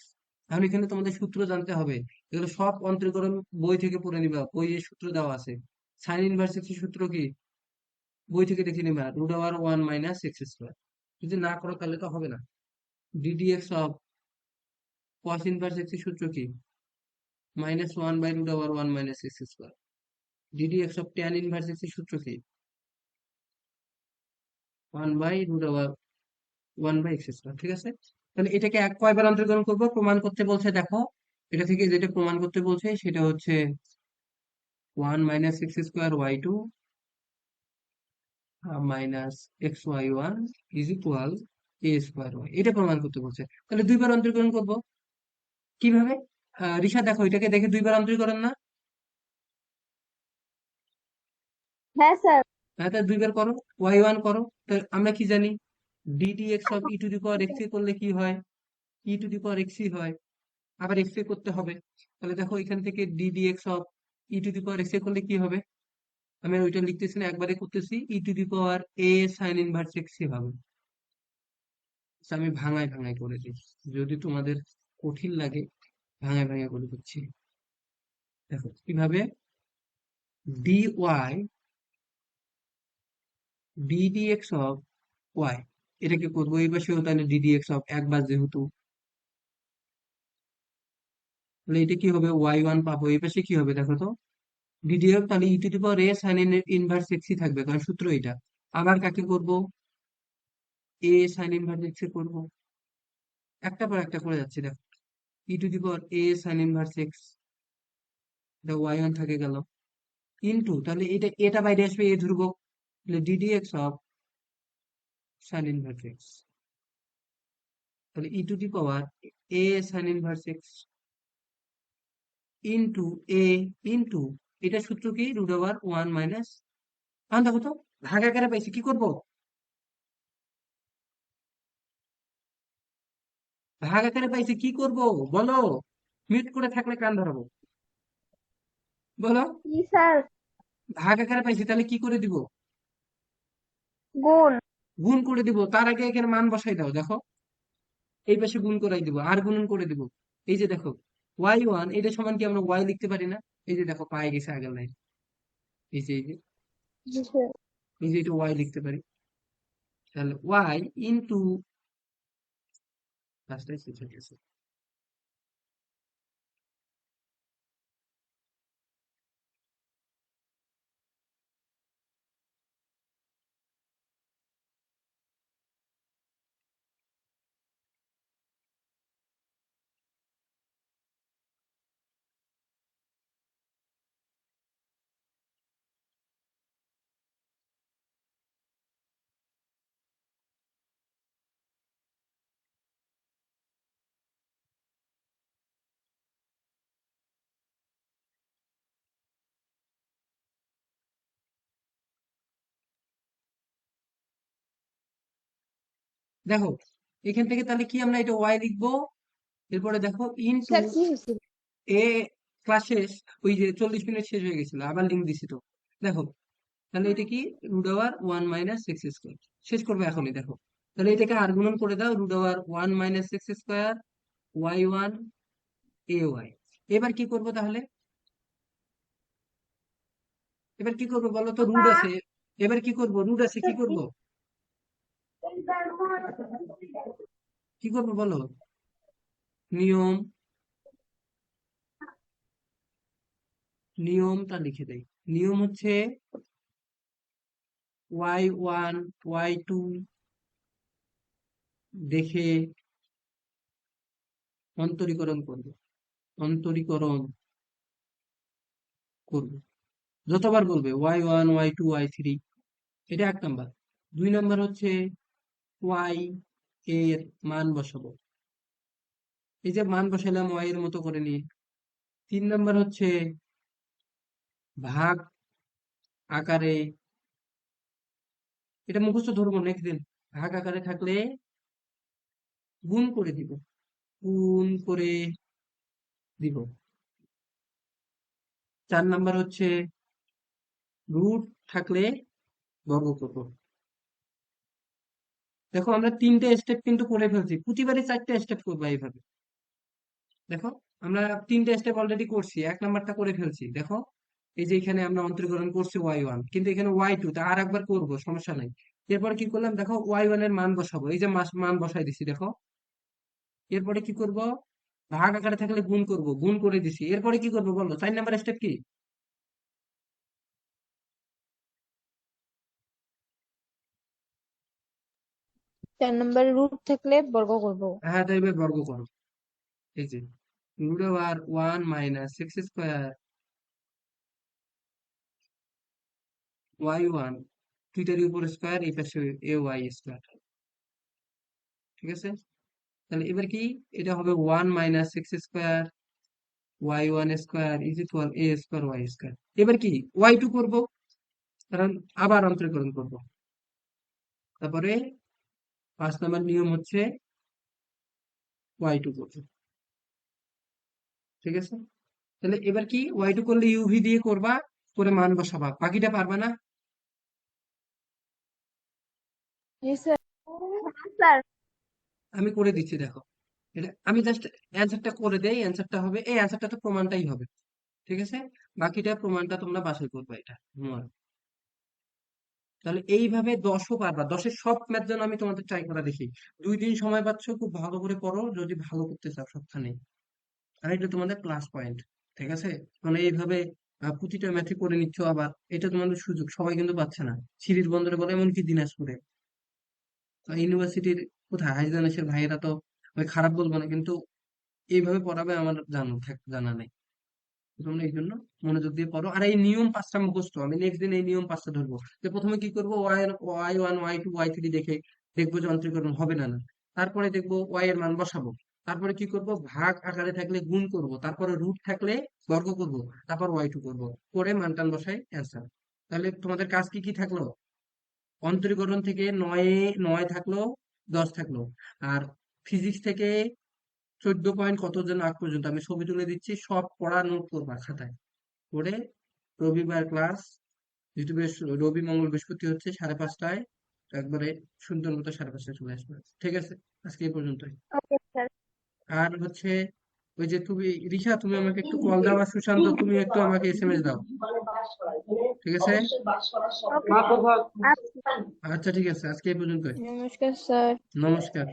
[SPEAKER 1] এখন এখানে তোমাদের সূত্র জানতে হবে, এগুলো সব অন্তরীকরণ বই থেকে পড়ে নিবা, বইয়ে সূত্র দেওয়া আছে। সাইন ইনভার্স এক্স এর সূত্র কি, বই থেকে দেখে নিবা, √1 - এক্স স্কয়ার, যদি না করো তাহলে তো হবে না। Ddx of cos inverse x এর সূত্র কি? -1/√1 - x²। Ddx of tan inverse x এর সূত্র কি? 1/√1/x²। ঠিক আছে, তাহলে এটাকে কয়বার অন্তর্করণ করব? প্রমাণ করতে বলছে, দেখো এটা থেকে যেটা প্রমাণ করতে বলছে সেটা হচ্ছে 1 - x² y2 -xy1 = a²y। এটা প্রমাণ করতে বলছে, তাহলে দুইবার অন্তর্করণ করব। কিভাবে? রিশা দেখো, এটাকে দেখে দুইবার অন্তরীকরণ না?
[SPEAKER 5] হ্যাঁ স্যার।
[SPEAKER 1] হ্যাঁ, তাহলে দুইবার করো, y1 করো। তাহলে আমরা কি জানি? ddx অফ e⁻x করলে কি হয়? e⁻x হয়। আবার x করতে হবে। তাহলে দেখো এখান থেকে ddx অফ e⁻x করলে কি হবে? আমি আর ওইটা লিখতেছি না, একবারে করতেছি। e⁻a sin ইনভার্স x হবে। আচ্ছা, আমি ভাঙায় ভাঙায় করে দিই, যদি তোমাদের কঠিন লাগে ভাঙায় ভাঙায় করে দিচ্ছি। দেখো কিভাবে, dy ddx অফ y, এটাকে করবো এই পাশেও, তাহলে ddx অফ একবার যেহেতু, তাহলে এটা কি হবে? y1 পাবো। এই পাশে কি হবে দেখো তো, ddx, তাহলে e⁻a sin ইনভার্স x থাকবে, কারণ সূত্র এটা। আবার কাকে করব? a sin ইনভার্স x এ করবো। একটা পর একটা করে যাচ্ছে, দেখো e⁻a sin ইনভার্স x, এটা y1 থেকে গেল, ইনটু, তাহলে এটা বাইরে আসবে a ধ্রুবক, তাহলে ddx of sin inverse x, তাহলে e⁻a sin inverse x into A into, এটা সূত্র কি? √1 মাইনাস। এখন দেখো তো, ভাগ আকারে পাইছি, কি করব? ভাগ আকারে পাইছি, কি করব বলো? মিউট করে থাকলে কান ধরাবো, বলো।
[SPEAKER 5] কি স্যার?
[SPEAKER 1] ভাগ আকারে পাইছি, তাহলে কি করে দিব?
[SPEAKER 5] গুণ।
[SPEAKER 1] গুণ করে দিব। তার আগে এখানে মান বসাই দাও, দেখো এই পাশে গুণ করাই দিব, আর গুণন করে দিব। এই যে দেখো y1, এটা সমান কি আমরা y লিখতে পারি না? এই যে দেখো পায়ে গেছে আগের লাইন, এই যে এই যে
[SPEAKER 5] জি স্যার।
[SPEAKER 1] এই যে এটা y লিখতে পারি, তাহলে y ইন্টু, রাস্তায় শেষ হয়ে গেছে। দেখো এখান থেকে তাহলে কি আমরা এটা y লিখবো, এরপরে দেখো ইনটু
[SPEAKER 5] স্যার কি হয়েছে?
[SPEAKER 1] এ, ক্লাস শেষ, ওই যে 40 মিনিট শেষ হয়ে গেছিল, আবার লিঙ্ক দিছি তো। দেখো তাহলে এটা কি? √1 - x²। শেষ করবো এখনই, দেখো তাহলে এটাকে আর গুণন করে দাও, √1 - x², y1 ay। এবার কি করব তাহলে? এবার কি করবো বলো তো, রুট আছে। এবার কি করব? রুট আছে, কি করব? কি করবো বলো? নিয়ম, নিয়মটা লিখে দেই। নিয়ম হচ্ছে y1 y2 দেখে অন্তরীকরণ করব, অন্তরীকরণ করব। যতবার বলবে y1 y2 y3, এটা 1 নাম্বার। 2 নাম্বার হচ্ছে y এর মান বসাবো, এই যে মান বসালাম y এর মতো করে নিয়ে। 3 নাম্বার হচ্ছে ভাগ আকারে, এটা মুখস্থ ধরবো নেক্সট দিন। ভাগ আকারে থাকলে গুণ করে দিব, গুণ করে দিব। 4 নাম্বার হচ্ছে রুট থাকলে বর্গ করব। দেখো আমরা 3টে স্টেপ কিন্তু করে ফেলছি, প্রতিবারই 4টে স্টেপ করবো এইভাবে। দেখো আমরা 3টে স্টেপ অলরেডি করছি, 1 নাম্বারটা করে ফেলছি। দেখো এই যে এখানে আমরা অন্তরীকরণ করছি y1, কিন্তু এখানে y2, তা আর একবার করবো, সমস্যা নাই। এরপরে কি করলাম দেখো y1 এর মান বসাবো, এই যে মান বসাই দিছি দেখো। এরপরে কি করব, ভাগ আকারে থাকলে গুণ করব, গুণ করে দিছি। এরপরে কি করব বলো, 4 নাম্বার স্টেপ কি?
[SPEAKER 5] 4 নম্বরে রুট থাকলে বর্গ করব।
[SPEAKER 1] হ্যাঁ, তাই এবার বর্গ করো। এই যে root over 1 minus x square y1 থিটার উপর স্কোয়ার, এই পাশে এ ওয়াই স্কোয়ার। ঠিক আছে, তাহলে এবার কি, এটা হবে 1 minus x square y1 square is equal a square y square. এবার কি y2 করব, কারণ আবার অন্তরীকরণ করব। তারপরে 5 নাম্বার নিয়ম হচ্ছে y2 করব। ঠিক আছে, তাহলে এবার কি y2 করলে ইউভি দিয়ে করবা, করে মান বসাবা, বাকিটা পারবা না?
[SPEAKER 5] জি স্যার। স্যার
[SPEAKER 1] আমি করে দিচ্ছি দেখো, এটা আমি জাস্ট অ্যান্সারটা করে দেই, অ্যান্সারটা হবে এই অ্যান্সারটা, তো প্রমাণটাই হবে। ঠিক আছে, বাকিটা প্রমাণটা তোমরা বাছাই করবে এটা। তাহলে এইভাবে 10ও পারবা, 10-এর সব ম্যাথ যেন আমি তোমাদের ট্রাই করা দেখি। 2 দিন সময় পাচ্ছ, খুব ভালো করে পড়ো যদি ভালো করতে চাও সবখানে। আর এটা তোমাদের প্লাস পয়েন্ট। ঠিক আছে, মানে এইভাবে প্রতিটা ম্যাথে করে নিচ্ছ, আবার এটা তোমাদের সুযোগ, সবাই কিন্তু পাচ্ছে না। সিরিজ বন্দরে বলে, এমনকি দিনাজপুরে ইউনিভার্সিটির কোথায় হাইজানেসের ভাইয়েরা তো, ওই খারাপ বলবো না, কিন্তু এইভাবে পড়াবে আমার জানা নেই। তোমরা এই জন্য মনোযোগ দিয়ে পড়ো, আর এই নিয়ম 5টা মুখস্থ। আমি নেক্সট দিন এই নিয়ম 5টা ধরবো। যে প্রথমে কি করবো, y1 y2 y3 দেখে দেখবো যে অন্তরীকরণ হবে না। তারপরে দেখবো y এর মান বসাবো। তারপরে কি করব, ভাগ আকারে থাকলে গুণ করব, তারপরে রুট থাকলে বর্গ করব, তারপর y2 করব, করে মান টান বসাই অ্যান্সার। তাহলে তোমাদের কাজ কি কি থাকলো, অন্তরীকরণ থেকে 9 থাকলো, 10 থাকলো। আর ফিজিক্স থেকে 14 পয়েন্ট কত যেন আগ পর্যন্ত আমি ছবি তুলে দিচ্ছি, সব পড়া নোট করবা খাতায় করে। রবিবার ক্লাস, যেহেতু রবি মঙ্গল বৃহস্পতি হচ্ছে 5:30টায়, একবারে সুন্দর মতো 5:30টায় চলে আসবে। ঠিক আছে, আজকে এই পর্যন্তই।
[SPEAKER 5] Okay sir.
[SPEAKER 1] আর হচ্ছে ওই যে তুমি রিশা, তুমি আমাকে একটু কল দাও, আর সুশান্ত তুমি একটু আমাকে এসএমএস দাও। ঠিক আছে,
[SPEAKER 5] ওকে
[SPEAKER 4] মাত্র
[SPEAKER 5] স্যার।
[SPEAKER 4] স্যার।
[SPEAKER 5] আচ্ছা।
[SPEAKER 1] আচ্ছা ঠিক আছে, আজকে এই পর্যন্তই।
[SPEAKER 5] নমস্কার স্যার।
[SPEAKER 1] নমস্কার।